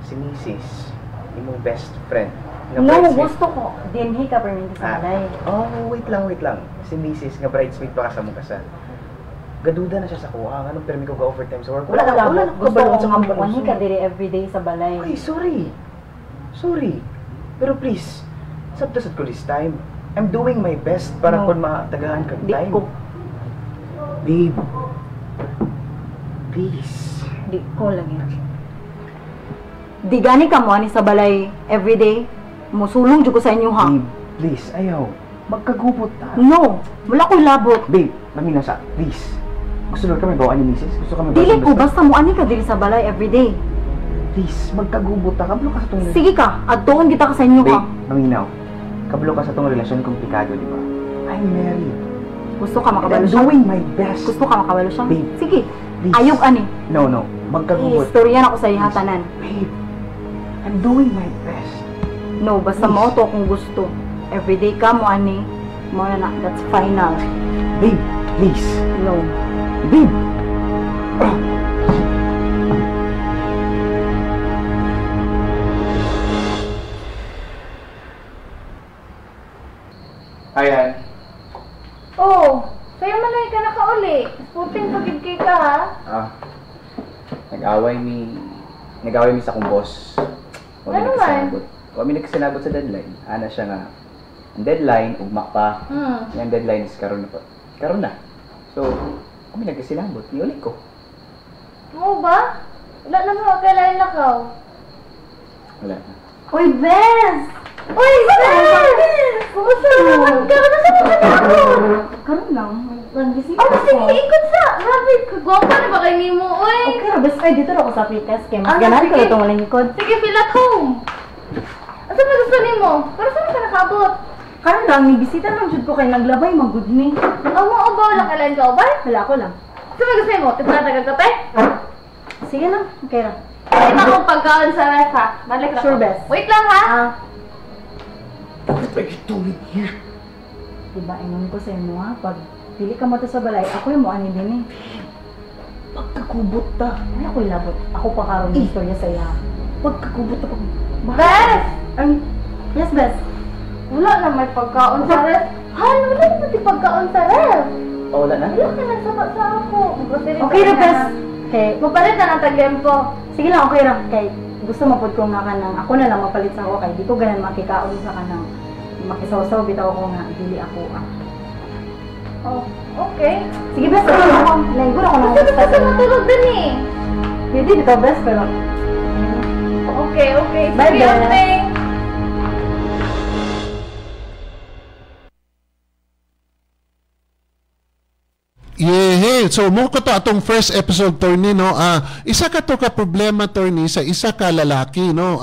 Si Mrs. Yung best friend. No, gusto ko. Dinhi ka permi sa balay. Oh, wait lang. Si Mrs. nga bridesmaid pa ka sa mong kasal. Gaduda na siya sa kuha. Anong permi ko ga-overtime sa work? Wala ko labot. Gusto ko nga buwanhi ka diri everyday sa balay. Ay, sorry. Pero please, sabtasad ko this time. I'm doing my best para kung matagahan ka time. Di ko. Babe. Please. Di ko lagi. Di gani ka mo ani sa balay everyday. Musulong jud ko sa inyo ha. Babe, please, ayaw. Magkagubot ta. No, wala ko labot. Babe, maminasa, please. Gusto lang kami bawaan ni Mrs. Gusto kami Dili ko, basta mo ani ka diri sa balay everyday. Please, magkagubot ta. Kablo ka sa itong... Sige ka, adtuon kita ka sa inyo ha. Babe, maminaw. Kablo ka sa itong relasyon komplikado, di ba? I'm married. Gusto ka makabalo I'm siya? doing my best. Gusto ka makabalo siya? Babe, sige, please. ayog ani. No. Magkagubot. Istorya na ko sa ihatanan. Babe, I'm doing my best. No, basta mo to kung gusto. Everyday ka mo ani. Mo na, that's final. Babe, please. No. Babe! Ayan. Oh, sa'yo malay ka nakauli. Puting pagigkay ka ha. Nag-away mi sa akong boss. Ano man? Kami nagsinabot sa deadline. Ana siya nga. Ang deadline, ugma pa. Yung deadline is karon na po. Karon na. So, kami nagsinabot. Iulit ko. Oo ba? Wala na mga kailain na ka. Wala na. Uy, Bes! Uy, Bes! Kumusta naman ka? Nasa mga ako? Karoon lang. Nagbisita Oh, kasi ikot sa. Grabe, kagwapa na ba kayo nimo, oy? Okay ra, best ay dito ra ko sa Pites kay mas Ah, ganahan ko sige. itong lingkod. Sige, feel at home. Asa ba gusto nimo? Pero saan ka nakabot? Karon lang ni bisita lang jud ko kay naglabay magud ni. Amo o ba wala ka lang ka ba? Wala ko lang. Asa ba gusto nimo? Tignan ka kape? Sige lang, okay ra. Ay, akong pagkaon sa ref ha. Balik lang. Sure, best. Wait lang ha. Diba, ingon ko sa inyo ha, pag dili ka mo to sa balay, ako yung muani din eh. Pagkakubot ta. Ay, ako'y labot. Ako pa karon ng istorya sa iya. Pagkakubot ta pag... Bes! Ay, yes, best. Wala na may pagkaon sa ref. Han, wala na pati pagkaon sa ref. Oh, wala na? Wala ka nagsama sa ako. Grocery Okay pa ra, na. best. Okay, Magpalit na ng tagyempo. sige lang, okay ra. Kay gusto mapod ko nga kanang ako na lang mapalit sa ako kay di ko ganan makikaon sa kanang makisaw-saw bitaw ko nga dili ako ah. Oh, okay. Sige, best. Ako, linggo ako nang Kasi gusto gusto mo tulog din eh. Pwede dito, best, pero... Okay, okay. Bye, Sige, Bes. okay. Yeah, so mo ko to atong first episode Torny no. Isa ka to ka problema Torny sa isa ka lalaki no.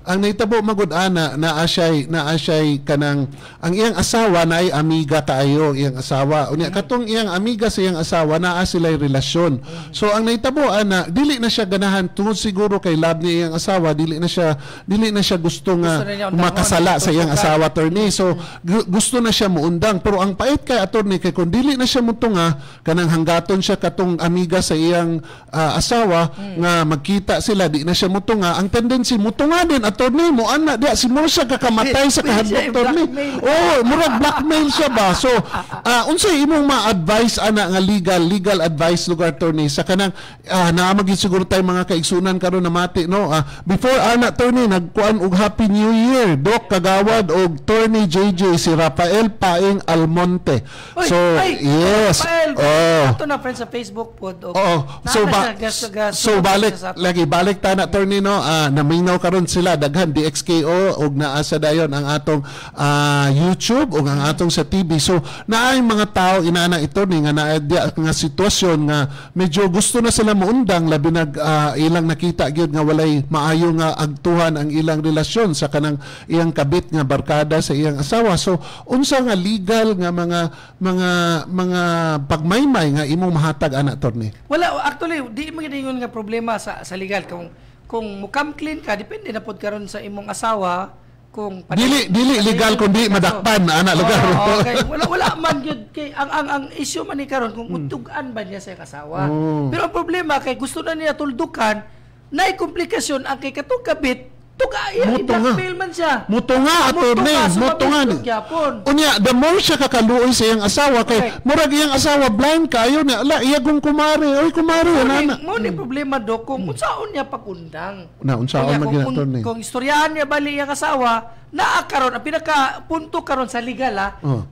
Ang naitabo magud ana na asyay kanang ang iyang asawa na ay amiga kaayo iyang asawa. Unya katong iyang amiga sa iyang asawa naa sila'y relasyon. So ang naitabo ana dili na siya ganahan tungod siguro kay love ni iyang asawa, dili na siya gusto nga Gusto na niya makasala undang, sa iyang tutukan. asawa Torny. So gusto na siya muundang pero ang pait kay attorney kay kung dili na siya mutunga kanang hanggaton siya katong amiga sa iyang asawa nga magkita sila di na siya mutunga ang tendency mutunga din attorney mo ana di si mo siya kakamatay sa Pwede siya kahadlok attorney i-blackmail. murag blackmail siya ba so unsay imong ma-advise ana nga legal advice lugar attorney sa kanang naamagin siguro tay mga kaigsunan karon na mati no before ana attorney nagkuan og happy new year Doc Kagawad og attorney JJ si Rafael Paing Almonte Oy, so ay, yes Rafael, oh ato na friend sa Facebook po. Oo. So balik ta na attorney no naminaw karon sila daghan DXKO og naa sa dayon ang atong YouTube og ang atong sa TV. So naay mga tao inaana ito ni nga naa nga sitwasyon nga medyo gusto na sila muundang labi nag ilang nakita gyud nga walay maayo nga agtuhan ang ilang relasyon sa kanang iyang kabit nga barkada sa iyang asawa. So unsa nga legal nga mga pagmaymay nga imong mahatag ana attorney? Wala, actually, di mo giningon nga problema sa legal. Kung mukam clean ka, depende na pod karon sa imong asawa kung Dili legal kundi madakpan na ana lugar. Okay. Wala man gyud kay ang issue man ni karon kung utugan ba niya sa iyang asawa. Pero ang problema kay gusto na niya tuldukan, naay komplikasyon ang kay katong kabit i-blackmail man siya. Mutunga attorney, mutunga. Unya, the more siya kakaluoy sa iyang asawa kay murag iyang asawa blind kayo na ala iya kung kumare, oy kumare nana. Mo ni problema do kung unsaon niya pagundang. Na unsaon man gyud attorney? Kung istoryahan niya bali iyang asawa, naa karon ang pinaka punto karon sa legal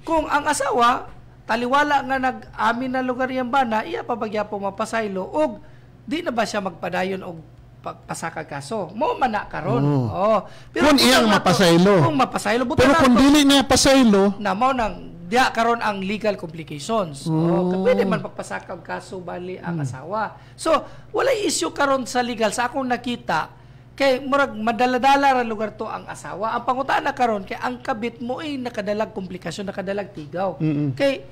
kung ang asawa taliwala nga nag-amin na lugar yang bana, iya pa bagya po mapasaylo og di na ba siya magpadayon og pasaka kaso mo man na karon pero kung iyang mapasaylo pero kung dili na pasaylo na mao nang diya karon ang legal complications pwede man pagpasaka kaso bali ang asawa so walay issue karon sa legal sa akong nakita kay murag madaladala ra lugar to ang asawa ang pangutana karon kay ang kabit mo ay nakadalag komplikasyon nakadalag tigaw kay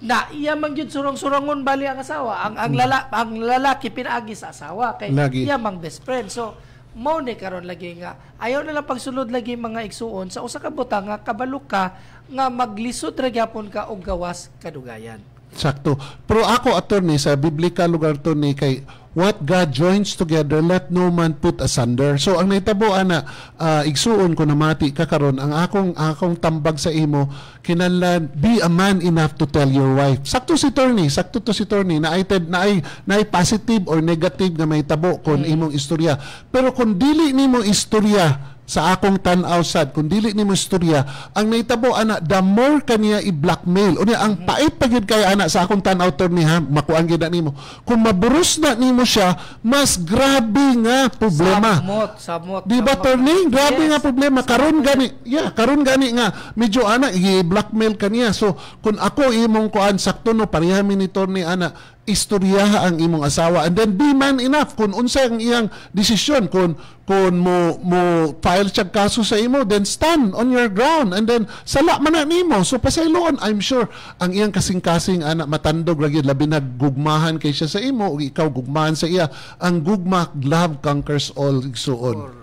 na iya man gyud surong-surongon bali ang asawa ang lalaki pinaagi sa asawa kay iya mang best friend so mao ni karon lagi nga ayaw na lang pagsulod lagi mga igsuon sa usa ka butang nga kabalo ka nga maglisod ra gyapon ka og gawas kadugayan. Sakto. Pero ako attorney sa biblical lugar to ni kay what God joins together let no man put asunder. So ang naitabo ana igsuon ko na mati kakaron ang akong tambag sa imo kinahanglan be a man enough to tell your wife. Sakto to si Tony na ay positive or negative nga may tabo kon imong istorya. Pero kung dili nimo istorya sa akong tan-aw sad kung dili nimo istorya ang naitabo ana the more kaniya i-blackmail unya ang pait pa gyud kay ana sa akong tan-aw Torni ha makuan gyud na nimo kung maburos na nimo siya mas grabe nga problema Samot. di ba Torni grabe nga problema karon gani nga medyo ana i-blackmail kaniya so kung ako imong kuan sakto no pareha mi ni Torni ana istoryaha ang imong asawa and then be man enough kung unsa ang iyang desisyon kung mo file siya kaso sa imo then stand on your ground and then sala man na nimo so pasayloon I'm sure ang iyang kasing-kasing anak matandog lagi labi na gugmahan kay siya sa imo ug ikaw gugmahan sa iya ang gugma love conquers all igsuon.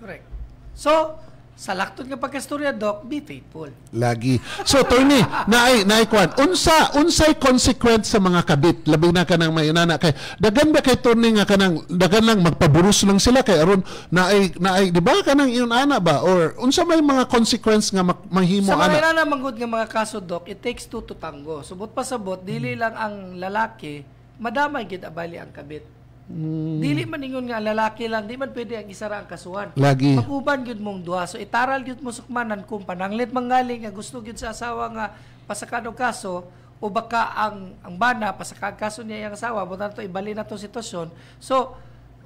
Correct. So sa laktod nga pagkastorya, Doc, be faithful. Lagi. So, Tony, naay kwan. Unsay consequence sa mga kabit? Labi na ka ng may inana. Kay, dagan ba kay Tony nga kanang, dagan lang magpaburus lang sila kay aron naay, di ba ka ng iyon ana ba? Or unsa may mga consequence nga manghimo ana? Sa mga inana manggod nga mga kaso, Doc, it takes two to tango. Subot pa sabot, dili lang ang lalaki, madamay gid abali ang kabit. Dili man ingon nga lalaki lang, di man pwede ang isara ang kasuhan. Lagi. Makuban gyud mong duha. So itaral gyud mo sukmanan kung pananglit manggaling nga gusto gyud sa asawa nga pasakad og kaso o baka ang bana pasakad kaso niya ang asawa, mo to ibali na to sitwasyon. So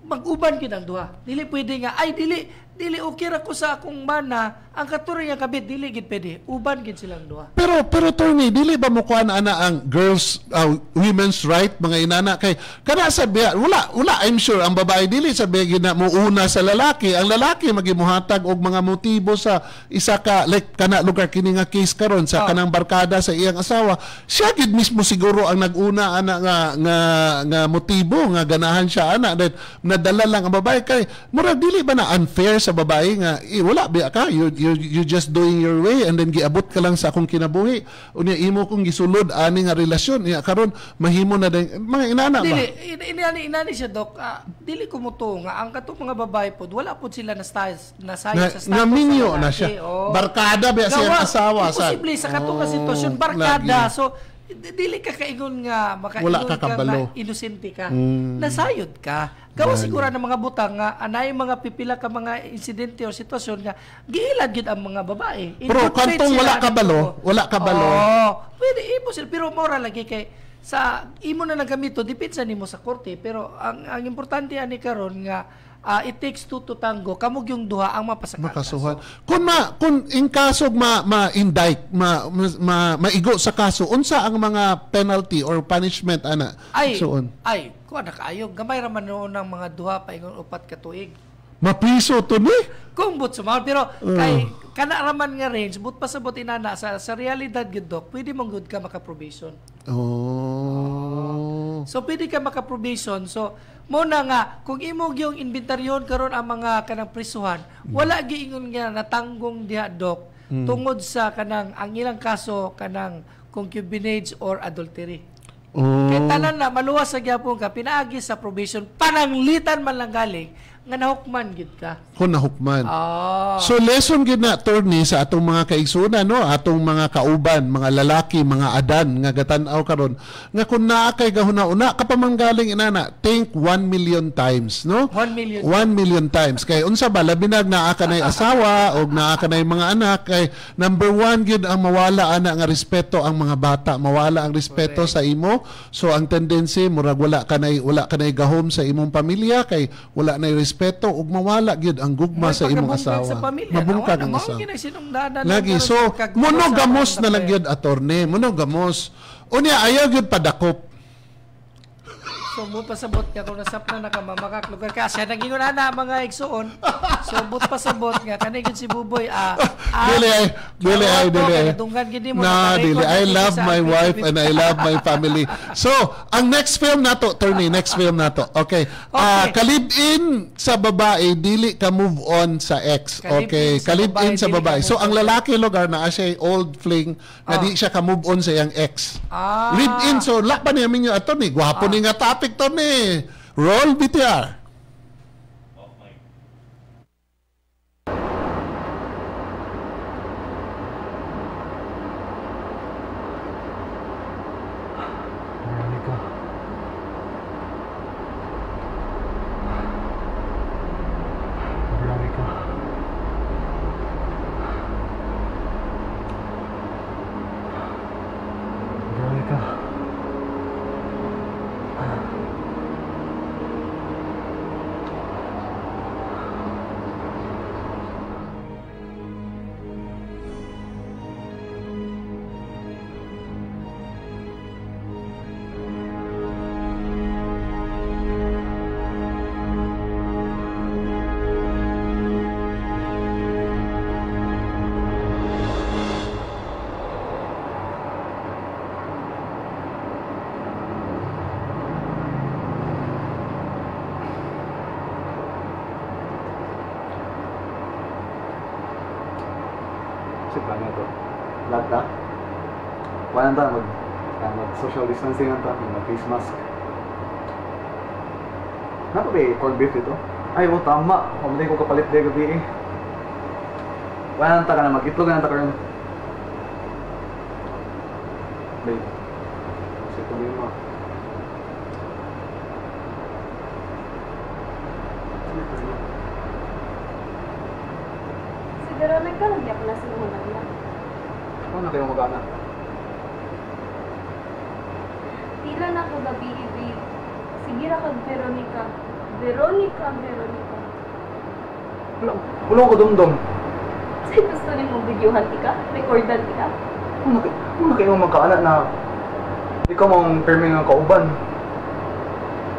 mag-uban gyud ang duha. Dili pwede nga ay dili okay ra ko sa akong mana ang katuring nga kabit dili gid pwede. Uban gid silang duha. Pero Tony, dili ba mo kuan ana ang girls women's right mga inana kay kana sabi wala I'm sure ang babae dili sabi gid na mo una sa lalaki ang lalaki magimuhatag og mga motibo sa isa ka like kana lugar kini nga case karon sa kanang barkada sa iyang asawa siya gid mismo siguro ang naguna ana nga motibo nga ganahan siya ana then nadala lang ang babae kay murag dili ba na unfair sa babae nga wala ba ka you just doing your way and then giabot ka lang sa akong kinabuhi unya imo kong gisulod ani nga relasyon ya karon mahimo na din mga inana ba inani siya Dok dili ko muto nga ang katong mga babae pod wala pod sila na sayod sa status nga minyo na siya barkada ba siya asawa sa posible sa katong sitwasyon barkada so dili ka kaingon nga makaingon ka nga inosente ka nasayod ka gawa siguro ng mga butang nga anay mga pipila ka mga insidente o sitwasyon nga giilad gid ang mga babae pero kantong wala ka balo pwede imposible pero mora lagi kay sa imo na nagamito depende nimo sa korte pero ang importante ani karon nga it takes two to tango kamog yung duha ang makasuhan kung in kaso ma-indict maigo sa kaso unsa ang mga penalty or punishment ana suon kuha na kaayo gamay ra man noon ng mga duha paingon upat ka tuig mapriso to ni kung but sumawal pero kay kana raman nga range but pasabot inana sa realidad gid Dok pwede mong good ka maka-probation so pwede ka maka-probation so mo na nga kung imong yung inventaryon karon ang mga kanang prisuhan wala giingon nga natanggong diha Dok tungod sa kanang ang ilang kaso kanang concubinage or adultery kay tanan na maluwas sa gyapon ka pinaagi sa probation pananglitan man lang galing nga nahukman gid ka. Kung nahukman. So lesson gid na attorney sa atong mga kaigsunan no, atong mga kauban, mga lalaki, mga adan nga gatan-aw karon nga kun naa kay gahuna-una kapamanggaling inana, think 1 million times, no? 1 million. 1 million times. Kay unsa ba labi na naa kanay asawa o naa kanay mga anak kay number 1 gid ang mawala ana nga respeto ang mga bata, mawala ang respeto sa imo. So ang tendency murag wala kanay gahom sa imong pamilya kay wala nay respeto ug mawala gyud ang gugma sa imong asawa. Mabungkag ang asawa. Lagi so monogamos na lang gyud attorney, monogamos. Unya ayaw gyud padakop. So but pasabot nga kung nasap na nakamamakak lugar ka siya nagingon ana mga igsuon. So but pasabot nga kanay gyud si Buboy dili ay dunggan gid mo dili I love my wife and I love my family. So ang next film nato attorney, next film nato. Okay. Kalib-in sa babae dili ka move on sa ex. Okay, kalib-in sa babae. So ang lalaki lugar na siya old fling na di siya ka move on sa iyang ex. Live-in so lakban niya minyo attorney, gwapo ni nga topic to ni. Roll BTR. Veronica. kanya to. Lagta. Wala ta mag-social distancing ta, mag-face mask. Ano ba corned beef ito? Ay, oh, tama. Mamatay ko kapalit din gabi eh. Wala nang taka na mag-itlog na taka rin. Babe. Kasi ito din mo. Siguro nagkaroon niya pala sa mga na. Ano na kayo mag-anak? Tila na ko gabi, babe. Sige ra kag Veronica. Veronica. Wala ko dumdum. Say gusto ni mong videohan tika? Recordan tika? Ano kayo magkaanak na ikaw mong permi ng kauban?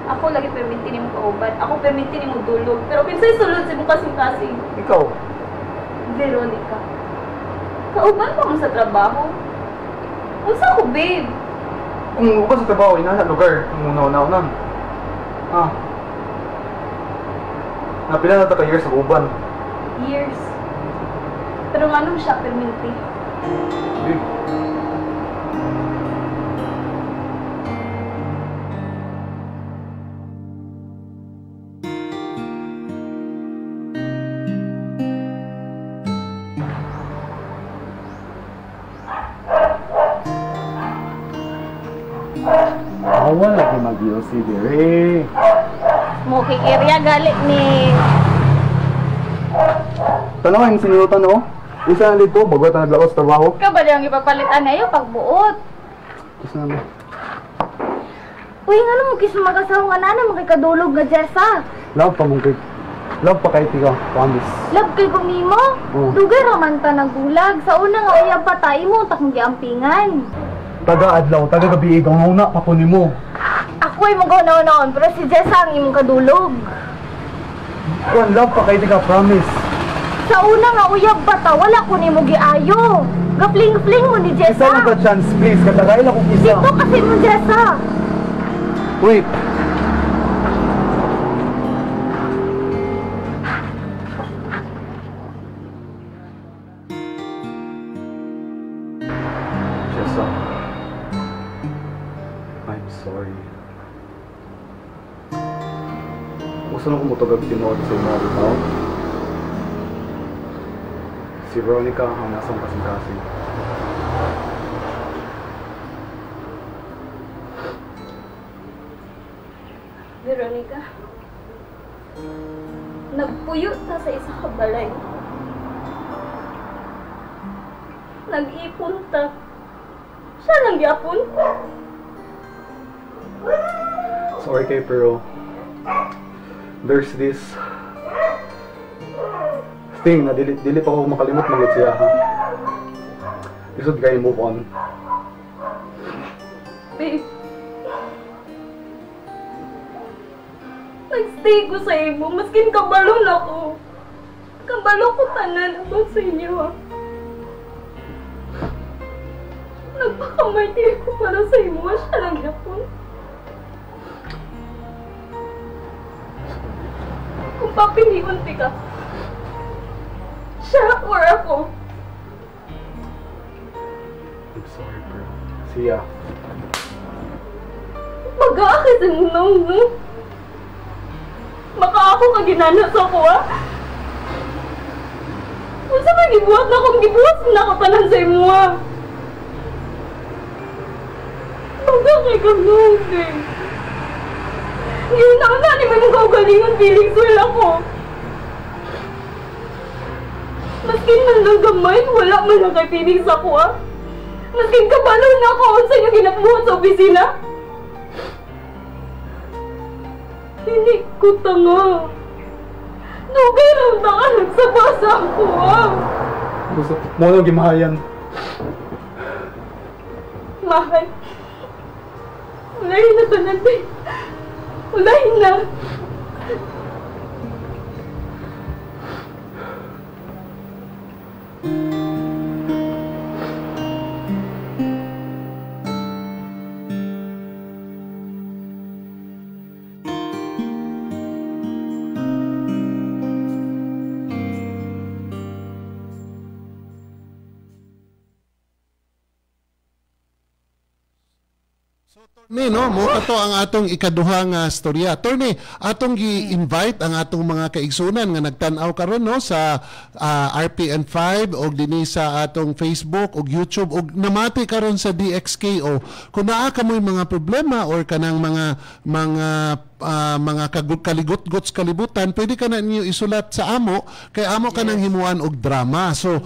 Ako lagi perminti ni mo kauban. Ako perminti ni mo dulog. Pero pinsay sulod si mo kasing-kasing. Ikaw? Veronica. Kauban pa mo sa trabaho? Unsa ko, babe? Kung uban sa trabaho, inasa lugar. Ang una-una. Ah. Napila na ta ka years sa uban. Years. Pero nga nung siya perminti. Babe. Awan lagi mag-IOC dire. Mo kikirya gali ni... Tanong yung sinutan no? Isa na dito, bago ta naglaos trabaho. Ka ba yung ipapalitan na iyo pagbuot? Kasi naman. Uy, nga naman kis magasaw nga na makikadulog nga Jessa. Love pa mong kay. Love pa kay tiga, promise. Love kay kong nimo? Oo. Dugay raman ta nagulag. Sa una nga uyab patay mo, takong giampingan. Taga-adlaw, taga-gabi, ikaw nga pa kunin mo. Ako ay mong gawin pero si Jessa ang imong kadulog. Kuan, love pa kay tiga, promise. Sa una nga uyab bata, wala ko nimo giayo. Gapling-fling mo ni Isa lang Jessa. ka chance, please. Katagay lang kong isa. Dito kasi mo Jessa. Wait. Jessa. I'm sorry. Gusto na kong mutagag tinuod sa mga tao. Si Veronica ang nasang kasing-kasing. Veronica, nagpuyo ta sa isa ka balay. Nag-ipon ta. Siya lang yapon. Sorry kay pero there's this thing na dili pa ako makalimot maglit siya ha. Isod kayo move on. Babe, nagstay ko sa imo, maskin kabalo na ko. Kabalo ko tanan about sa inyo ha. Nagpakamartir ko para sa imo, siya lang yapon. Kung papiliun ka, siya or ako. I'm sorry bro. See ya. Mag-aakit ang nung, no? Maka ako ka ginanas ako, ha? Kung sa may gibuhat na akong gibuhat na ako tanan sa imo, ha? Mag-aakit ang nung, eh. Ngayon na ni may mga ugalingan feelings well ako. Maskin man lang gamay, wala man lang kay feelings ako, ha? Maskin kabalo na ako sa inyo ginabuhat sa opisina. Hindi ko tanga. Dugay lang na ka nagsabasa ako, ha? Gusto mo nang gimahayan. Mahal. Ulahin na to natin. Ulahin na. attorney, no, mo kato ang atong ikaduha nga storya. Attorney, atong gi-invite ang atong mga kaigsunan nga nagtan-aw karon, no, sa RPN5 og dinhi sa atong Facebook og YouTube og namati karon sa DXKO. Kung naa ka mo'y mga problema or kanang mga kaligot-gots kalibutan, pwede ka na niyo isulat sa amo kay amo ka nang himuan og drama. So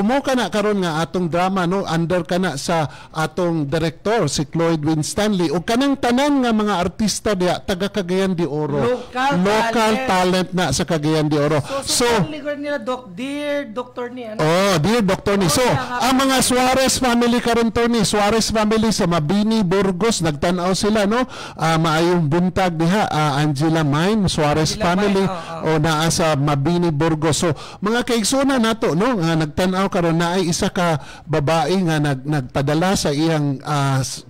mo ka na karon nga atong drama, no, under ka na sa atong director si Cloyd Winstanley og kanang tanan nga mga artista diha taga Cagayan de Oro. Local talent na sa Cagayan de Oro. So nila dear Dr. ni ano? Oh, dear Dr. ni. So ang mga Suarez family karon to ni Suarez family sa Mabini, Burgos nagtan-aw sila, no. Maayong buntag diha Angela Mine, Suarez family o naa sa Mabini, Burgos. So mga kaigsunan nato, no, nga nagtan-aw karon na ay isa ka babae nga nagpadala sa iyang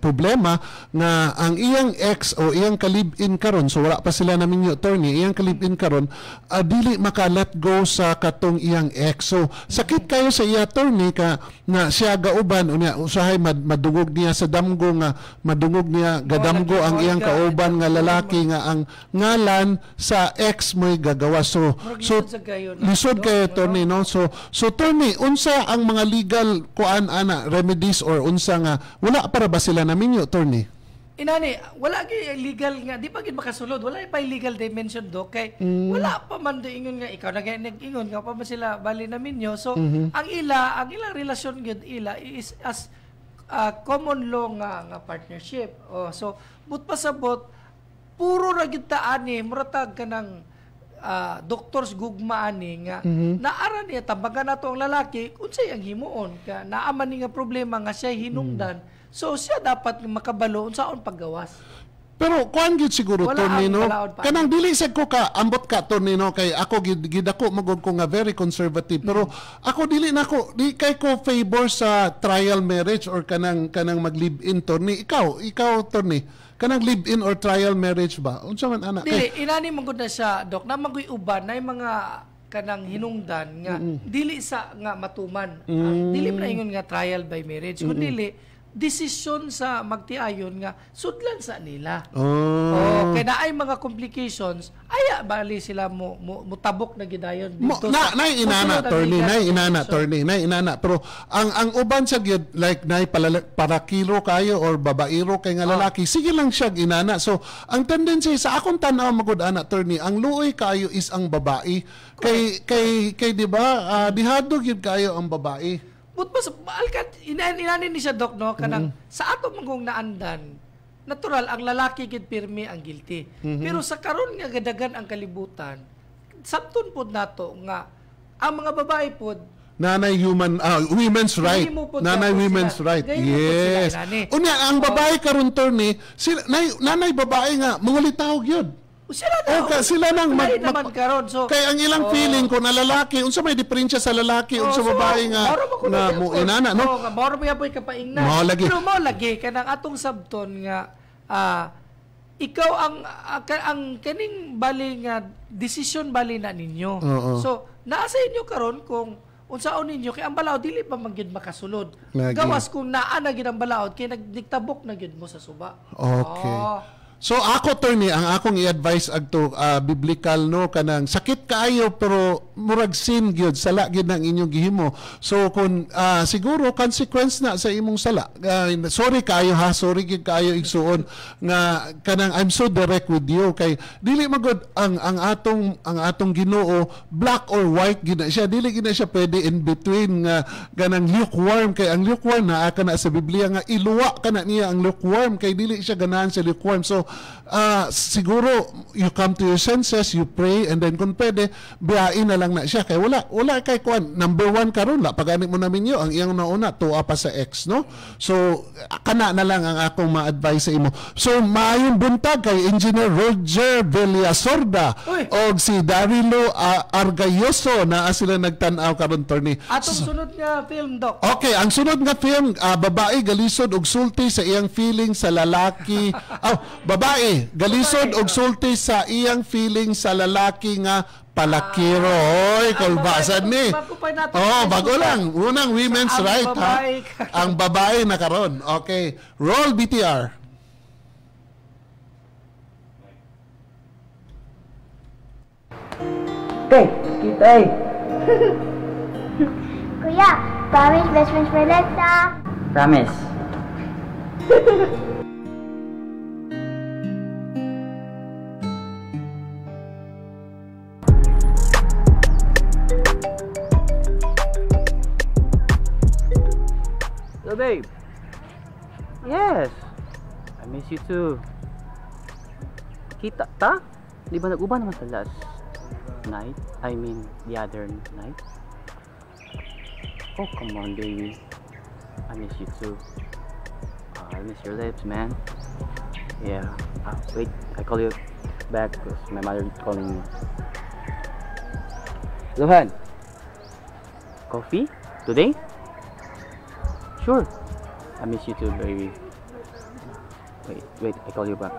problema nga ang iyang ex o iyang kalib-in karon, so wala pa sila namin yung attorney, iyang kalib-in karon dili maka-let go sa katong iyang ex. So sakit kayo sa iya attorney ka na siya gauban unya usahay madungog niya sa damgo nga madungog niya gadamgo ang iyang kauban nga lalaki nga ang ngalan sa ex mo'y gagawa. So lisod kayo attorney, no. So attorney, unsa ang mga legal kuan ana remedies or unsa nga wala para ba sila namin yung attorney? Inani, wala gyud legal nga, di pa gid makasulod, wala pa legal dimension do kay wala pa man do ingon nga ikaw nag-ingon nga pa man sila bali namin nyo. So ang ilang relasyon gyud is as common law nga partnership. So but pasabot puro ra gyud ta ani muratag kanang doctors gugma ani nga naara niya tambagan nato ang lalaki unsay ang himuon ka naaman ni nga problema nga siya hinungdan. So siya dapat makabalo unsaon paggawas. Pero kuan gid siguro Tony, no, kanang dili sad ko ka ambot ka Tony, no, kay ako gid ako magod ko nga very conservative, pero ako dili nako di kay ko favor sa trial marriage or kanang mag live in Tony. Ikaw Tony, kanang live in or trial marriage ba unsa man ana? Dili inani man gud na siya dok na magoy uban nay mga kanang hinungdan nga dili sa nga matuman. Dili man ingon nga trial by marriage kun dili desisyon sa magtiayon nga sudlan sa nila. Kaya na ay mga complications, aya bali sila mutabok na gidayon dito. Nay inana attorney. Pero ang uban sa gyud like nay para kilo kayo or babaero kay nga lalaki, sige lang siya inana. So ang tendency sa akong tan-aw magud ana attorney, ang luoy kayo is ang babae. Kay di ba dihado gyud kayo ang babae. But mas alkat inanin ni siya dok, no, kanang sa ato mangong naandan natural ang lalaki gid pirmi ang guilty. Pero sa karon nga gadagan ang kalibutan sabton pod nato nga ang mga babae pod nanay women's right. Nanay women's right. Yes. Unya ang babae karon Tony, sila nanay babae nga mangulitaw gyud. Sila nang naman karon. So kay ang ilang feeling ko na lalaki unsa may diferensya sa lalaki unsa babae nga mo inana, no? Moro pa boy kapaingnan. Pero mo lagi kanang atong sabton nga ikaw ang kaning bali nga decision bali na ninyo. So naa sa inyo karon kung unsaon ninyo kay ang balaod dili pa man gyud makasulod. Gawas kung naa na gyud ang balaod kay nagdiktabok na gyud mo sa suba. Okay. So ako Tony, ang akong i-advise agto biblical, no, kanang sakit kaayo pero murag sin gyud sala gyud ang inyong gihimo. So kun siguro consequence na sa imong sala. Sorry kayo ha, sorry gyud kayo igsuon nga kanang I'm so direct with you kay dili magud ang atong Ginoo black or white gyud siya, dili gyud siya pwede in between nga ganang lukewarm kay ang lukewarm naa kana sa Biblia nga iluwa kana niya ang lukewarm kay dili siya ganahan sa lukewarm. So siguro you come to your senses, you pray, and then kung pwede biyain na lang na siya kay wala kay kuan number 1 karon la pagani mo namin yo ang iyang nauna tuwa pa sa ex, no. So kana na lang ang akong ma-advise sa imo. So maayong buntag kay Engineer Roger Villasorda og si Darilo Argayoso na sila nagtan-aw karon Tony. Atong sunod nga film dok. Okay, ang sunod nga film babae galisod og sulti sa iyang feeling sa lalaki. Babae galisod og sulti sa iyang feeling sa lalaki nga palakiro. Hoy, kulbasan ni. Bago lang. Unang women's right ha. Ang babae na karon. Okay. Roll BTR. Okay, kita eh. Kuya, promise best friends for life na. Promise. Hello, babe. Yes. I miss you too. Kita ta? Di ba nag-uba naman sa last night? I mean, the other night? Oh, come on, baby. I miss you too. I miss your lips, man. Yeah. Wait, I call you back because my mother is calling me. Luhan. Coffee? Today? Sure. I miss you too, baby. Wait, I call you back.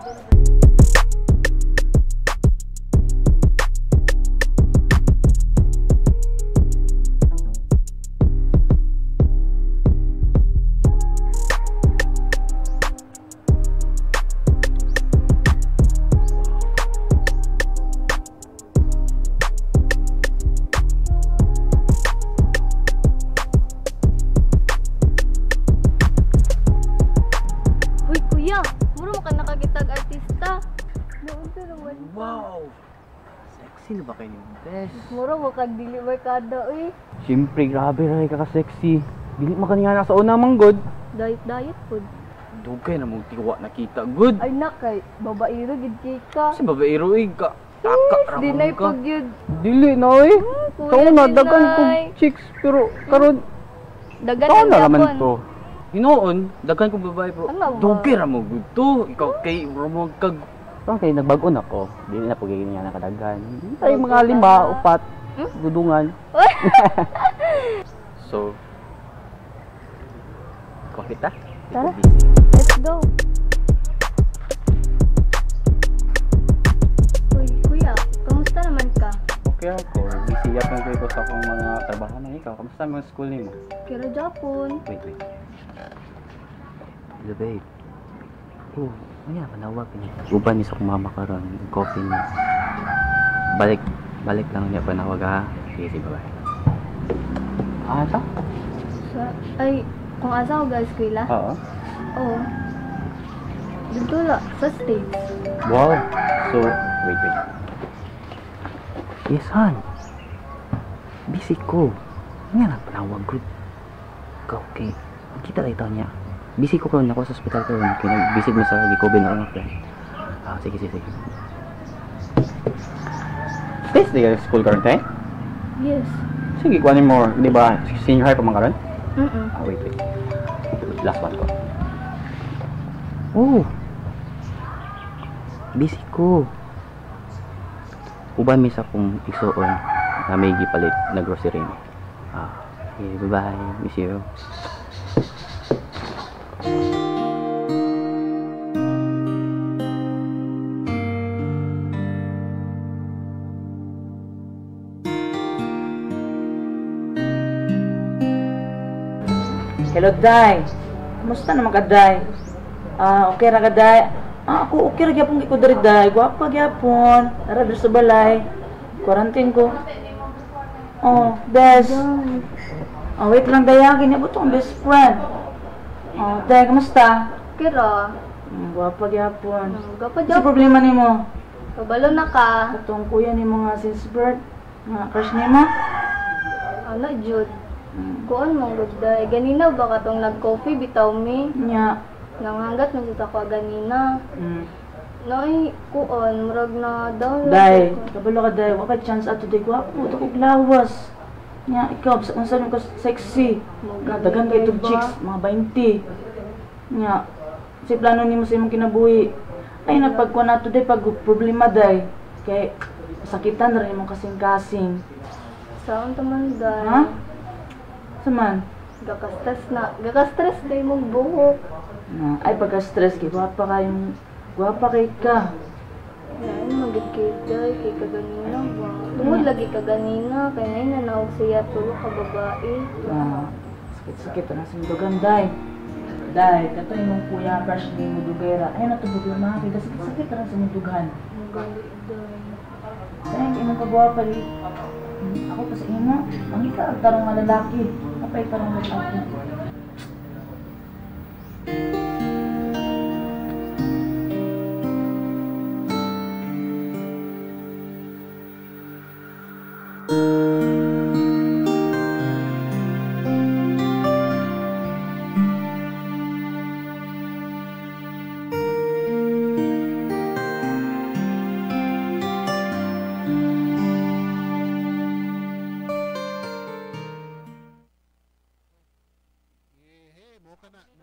Wow! Sexy na ba kayo yung best? Mura mo kag dili merkado eh. Siyempre, grabe rin ka sexy. Dili makaniya na sa una manggod. Diet food. Dugay na mong tiwa nakita. Good! Ay nakay, babairo gid kay ka. Kasi babaero eh ka. Taka ramon Dinay ka. pag yun. Dili na eh. kuya, Taon na, dagan dinay. kong chicks. Pero karon Dagan taon ang na naman yapon. to. Hinoon, dagan kong babae pero Ano ba? dugay ra mo good to. Ikaw kay ramon kag. Parang kayo nagbagon ako. Dili na pagiging niya nakadagan. Ay mga 5, 4. Dudungan. So, coffee ta? Tara, let's go. Uy, kuya, kamusta naman ka? Okay ako. Busy yapon ko sa akong mga trabaho na ikaw. Kamusta ang mga school nimo? Pero Japon. Wait. Hello, babe. Oh, ano manawag niya. Uban ni sa akong mama karon, coffee niya. Balik lang niya panawag ha. Sige, bye. Asa? Ay, kung asa ko guys, kuya? Oo. Oo. Dito la, sa States. Wow. So, wait. Yes, hon. Busy ko. Ano na panawag, good. Okay. Kita tayo niya. Busy ko karon ako sa hospital karon. Kaya nag-visit mo sa Gikoben na lang. Sige. Best day school karon tayo? Yes. Sige, kuhanin mo. Di ba, senior high pa man karon? Wait. Last one ko. Oh. Busy ko. Uban mi sa kong igsuon na may gipalit na grocery mo. Okay, bye-bye. Miss you. Hello, Day. Kumusta naman ka, Day? Okay ra ka, Day? Ako okay ra gyapon ko diri, Day. Gwapa gyapon. Ara diri sa balay. Quarantine ko. Bes. Wait lang, Day. Gini ko tong best friend. Day, kumusta? Kira. Gwapa gyapon. Gapa Sa problema nimo? Kabalo na ka. Katong kuya nimo nga since birth. Nga crush nimo? Ano, Jude? Kuan mong gudday. Ganina ba katong nag-coffee bitaw mi? Nya. Nanganggat na kita ko ganina. Nay, kuan, murag na download. Day, kabalo ka, Day. Waka chance ato, Day. Gwapo, ito kong lawas. Nya, ikaw, kung saan ka sexy. Dagan kayo itong chicks, mga 20. Nya, kasi plano ni mo sa imong kinabuhi. Ay, napagkuha na ito, Day, pag problema, Day. Kaya, sakitan na rin mong kasing-kasing. Saan taman, Day? Ha? Saman? Gaka-stress kayo mong buhok. Ay, pagka-stress kay gwapa kayong gwapa kay ka. Ay, magid kay Day, kay ka ganina ba? Tungod lagi ka ganina, kay ngay nanawag siya tulo ka babae. Sakit-sakit na sa dugan, Day. Dahil, kato yung kuya, crush ni mo dugera. Ay, natubog yung mga kaya sakit-sakit lang sa mong dughan. Dahil, imong kagwapa rin. Ako pa sa imo, ang ikaw, tarong nga lalaki. Kapay tarong lalaki.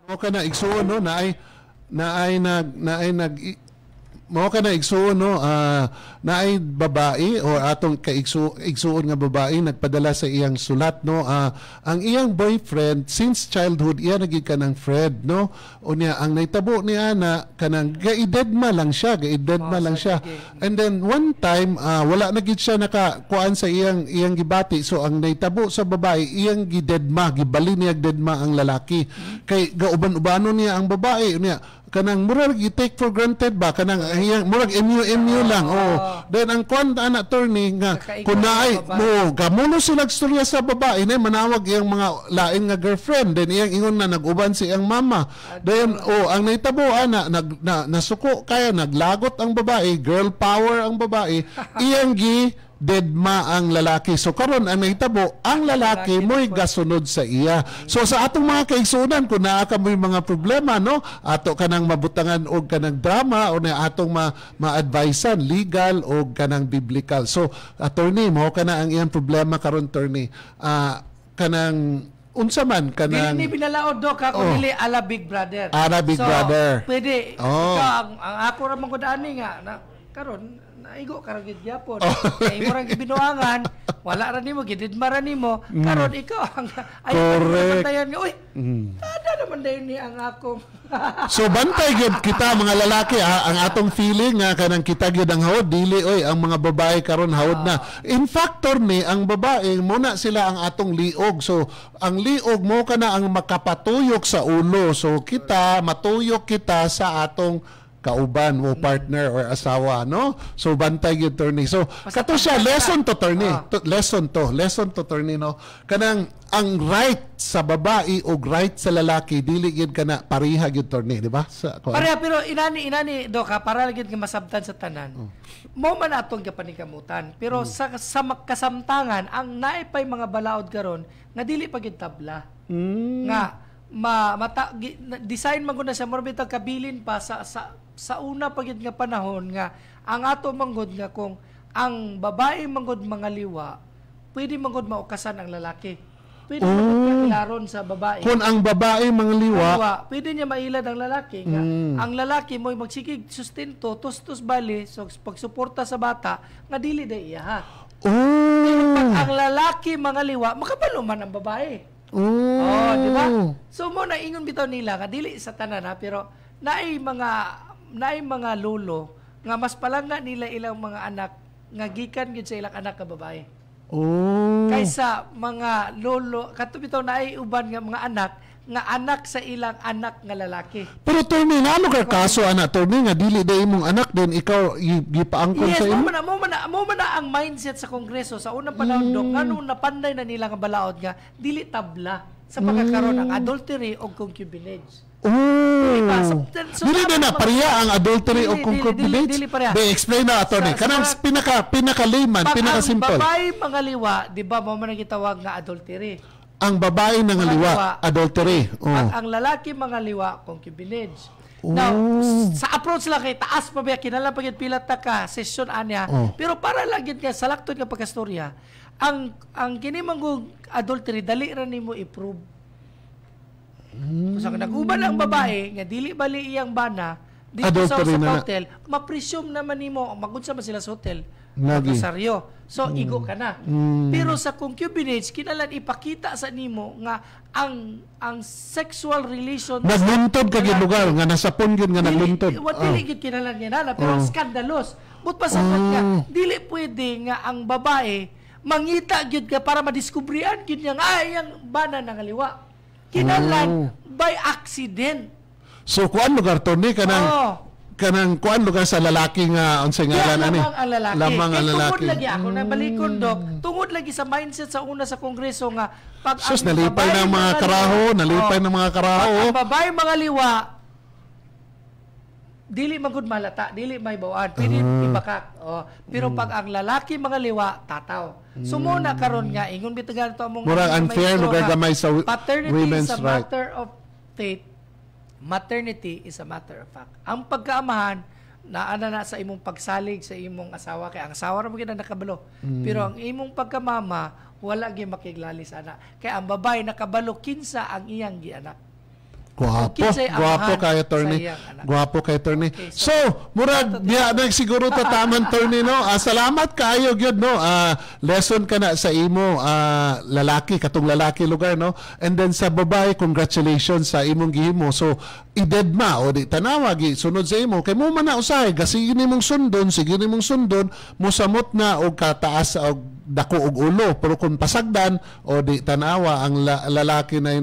Mo ka na igsuon no naay mo ka na igsuon no naay babae o atong igsuon nga babae nagpadala sa iyang sulat no ang iyang boyfriend since childhood iya naging kanang friend no unya ang naitabo niya na kanang gaidedma lang siya and then one time wala na gid siya nakakuan sa iyang gibati so ang naitabo sa babae iyang gidedma gibali niya dedma ang lalaki kay gauban-ubano niya ang babae unya kanang murag i-take for granted ba kanang murag MU lang then ang kuan ana attorney nga kunay mo gamuno sila istorya sa babae na manawag iyang mga lain nga girlfriend then iyang ingon na nag-uban si iyang mama then ang naitabo ana nasuko kaya naglagot ang babae girl power ang babae iyang dedma ang lalaki. So karon ang nahitabo, ang lalaki mo'y gasunod sa iya. So sa atong mga kaigsunan, kung naa ka mo'y mga problema, no? Ato kanang mabutangan o kanang drama o na atong ma-advisean, legal o kanang biblical. So, attorney, mo ka na ang iyang problema karon attorney. Kanang unsa man kanang dili binalaod do ka kung dili ala Big Brother. Ala Big Brother. Pwede. Ikaw, ang ako ra man gud ani nga na karon naigo ka ra gid gyapon. Kay mo ra gibinuangan, wala ra nimo gididma ra nimo. Karon ikaw ang ayo pantayan nga uy. Tada naman dayon ni ang akong. So bantay gid kita mga lalaki ang atong feeling nga kanang kita gid ang hawod dili oy ang mga babae karon hawod na. In factor ni ang babae muna sila ang atong liog. So ang liog mo kana ang makapatuyok sa ulo. So kita matuyok kita sa atong kauban o partner or asawa, no? So bantay gyud attorney. So kato siya lesson to attorney. Lesson to attorney, no? Kanang ang right sa babae o right sa lalaki dili gyud kana pareha gyud attorney, di ba? Pareha pero inani do ka para gyud nga masabtan sa tanan. Mo man atong gapanikamutan. Pero sa kasamtangan ang naipay mga balaod karon nga dili pa gyud tabla. Nga design man gud na sa morbita kabilin pa sa una pagid nga panahon nga ang ato manggod nga kung ang babae manggod mga liwa pwede manggod maukasan ang lalaki. Pwede manggod ilaron sa babae. Kung ang babae mga liwa, pwede niya mailad ang lalaki nga ang lalaki mo'y magsikig sustento tustos bali so pagsuporta sa bata nga dili day iya. Pag ang lalaki mga liwa makabalo man ang babae. Di ba? So mo na ingon bitaw nila nga dili sa tanan pero naay mga lolo nga mas palangga nila ilang mga anak nga gikan gid sa ilang anak ka babae. Kaysa mga lolo kato bitaw naay uban nga mga anak sa ilang anak nga lalaki. Pero attorney namo ka kaso ana attorney nga dili day imong anak then ikaw gipaangkon sa imo. Mo man ang mindset sa kongreso sa unang panahon do nganong napanday na nila nga balaod nga dili tabla sa pagkakaroon ng adultery o concubinage. Dili na pareha ang adultery o concubinage. Explain na attorney. Kanang pinaka-layman, pinaka-simple. Ang babae mga liwa, di ba mo man gitawag nga adultery. Ang babae mga liwa, adultery. Ang lalaki mga liwa, concubinage. Now, sa approach lang kay taas pa ba kinala pagit pila ta ka session anya. Pero para lang gid nga salakton nga pagkastorya, ang kini manggug adultery dali ra nimo i-prove. Kung nag-uban ang babae nga dili bali iyang bana dito sa hotel, ma-presume naman nimo magunsa man sila sa hotel. Nagusaryo. So igo ka na. Pero sa concubinage kinalan ipakita sa nimo nga ang sexual relation nagluntod ka gid lugar nga nasapon gid nga nagluntod. Dili gid kinalan niya pero skandalos. But pasabot nga dili pwede nga ang babae mangita gid ka para madiskubrian gid niya nga iyang bana nangaliwa. Kinahanglan by accident. So kuan lugar to ni kanang kuan lugar sa lalaki nga unsay ngalan ani? Lamang ang lalaki. Lamang ang lalaki. Tungod lagi ako nabalikon dok. Tungod lagi sa mindset sa una sa kongreso nga pag Sus, nalipay ng mga karaho, nalipay ng mga karaho. Pag ang babae mga liwa, dili magud malata, dili may bawaan, pwede ibakak. Pero pag ang lalaki mga liwa, tataw. Sumuna karon nga ingon bitagan to among murag unfair lugar gamay sa women's is a right. matter of faith. Maternity is a matter of fact. Ang pagkaamahan naana na sa imong pagsalig sa imong asawa kay ang asawa ra mo gid nakabalo. Pero ang imong pagkamama wala gyud makiglalis ana. Kay ang babae nakabalo kinsa ang iyang gianak. Guwapo kay attorney. Guwapo kay attorney. Okay, so murag diha na siguro ta taman attorney no. Salamat kaayo gyud no. Lesson ka na sa imo lalaki katong lalaki lugar no. And then sa babae, congratulations sa imong gihimo. So idedma o di tanawa gi sunod sa imo kay mo man na usahay sige nimong sundon, sige nimong sundon, mosamot na og kataas og dako og ulo pero kung pasagdan o di tanawa ang lalaki na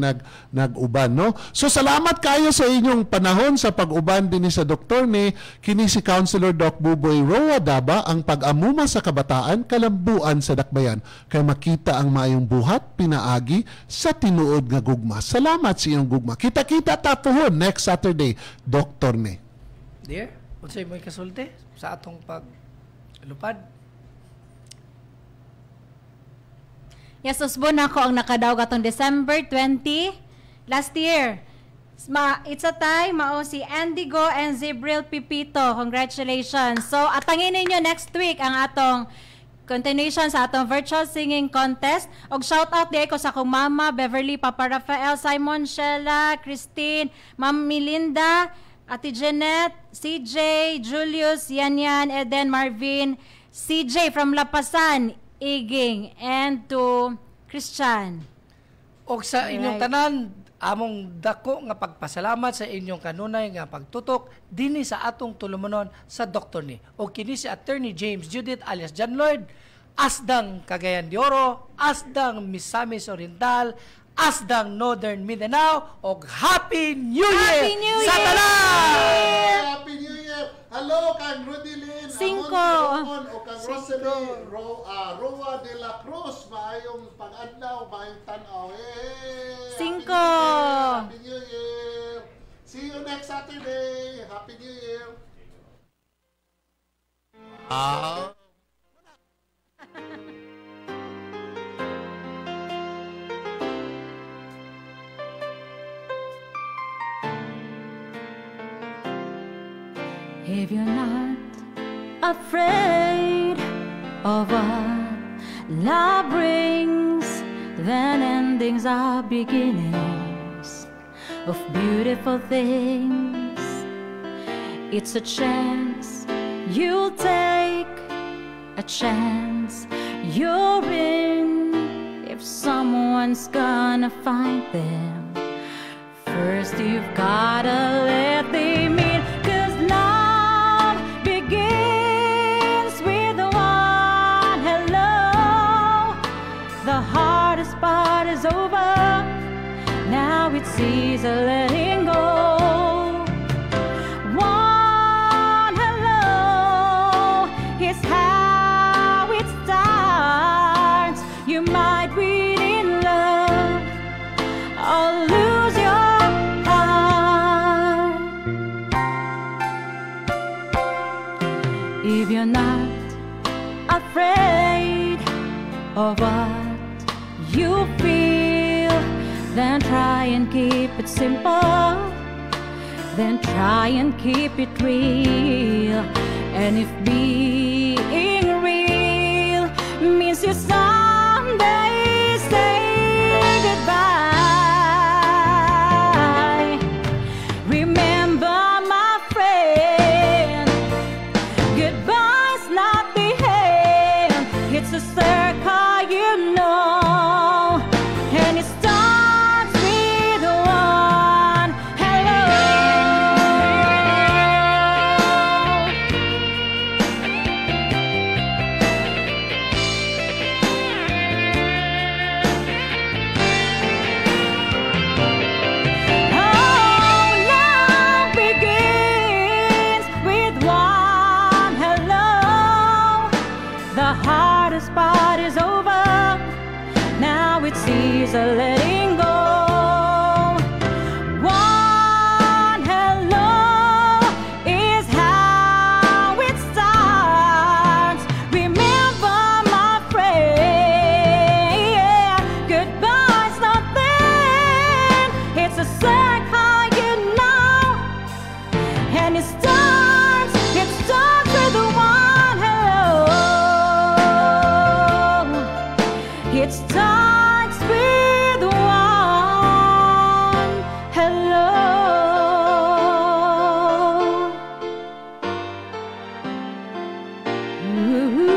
nag-uban no. So salamat kayo sa inyong panahon sa pag-uban dinhi sa doktor ni kini si Counselor Doc Buboy Roa Daba ang pag-amuma sa kabataan kalambuan sa dakbayan kay makita ang maayong buhat pinaagi sa tinuod nga gugma. Salamat sa iyong gugma. Kita-kita ta pohon next Saturday, Dr. ni. Dear, unsay mo kasulti sa atong paglupad? Yes, usbon ako ang nakadaog atong December 20 last year. It's a tie, mao si Andigo and Zibril Pipito. Congratulations. So, atangin ninyo next week ang atong continuation sa atong virtual singing contest. Og shout out di ko sa akong mama, Beverly, Papa Rafael, Simon, Sheila, Christine, Ma'am Melinda, Ate Jeanette, CJ, Julius, Yanyan, Eden, Marvin, CJ from Lapasan, Iging, and to Christian. O sa inyong tanan, among dako nga pagpasalamat sa inyong kanunay nga pagtutok dinhi sa atong tulumanon sa doktor ni. O kini si Attorney James Judith alias John Lloyd, Asdang Cagayan de Oro, Asdang Misamis Oriental, Asdang Northern Mindanao, o Happy New Year! Happy New sa Year! Happy New Year! Hello, kang Rudilyn, Cinco. o kang Rosalie Roa de la Cruz, maayong pag-adlaw, maayong tanaw. Hey! Cinco. Happy New Year! See you next Saturday! Happy New Year! If you're not afraid of what love brings, then endings are beginnings of beautiful things. It's a chance you'll take, a chance you're in. If someone's gonna find them, first you've gotta let them in. 'Cause love begins with one hello. The hardest part is over, now it's easy letting go. One hello is how it starts. You might be in love or lose your heart. If you're not afraid of what you feel, then try and keep it simple. Then try and keep it real. And if being real means you someday say goodbye, remember my friend, goodbye's not the end. It's a circle, you know, and it starts with one hello. hardest part is over. Now it's easy letting go. One hello is how it starts. Remember, my friend, goodbye's nothing. It's a second, you know, and it starts with one hello. It starts with one hello. Ooh.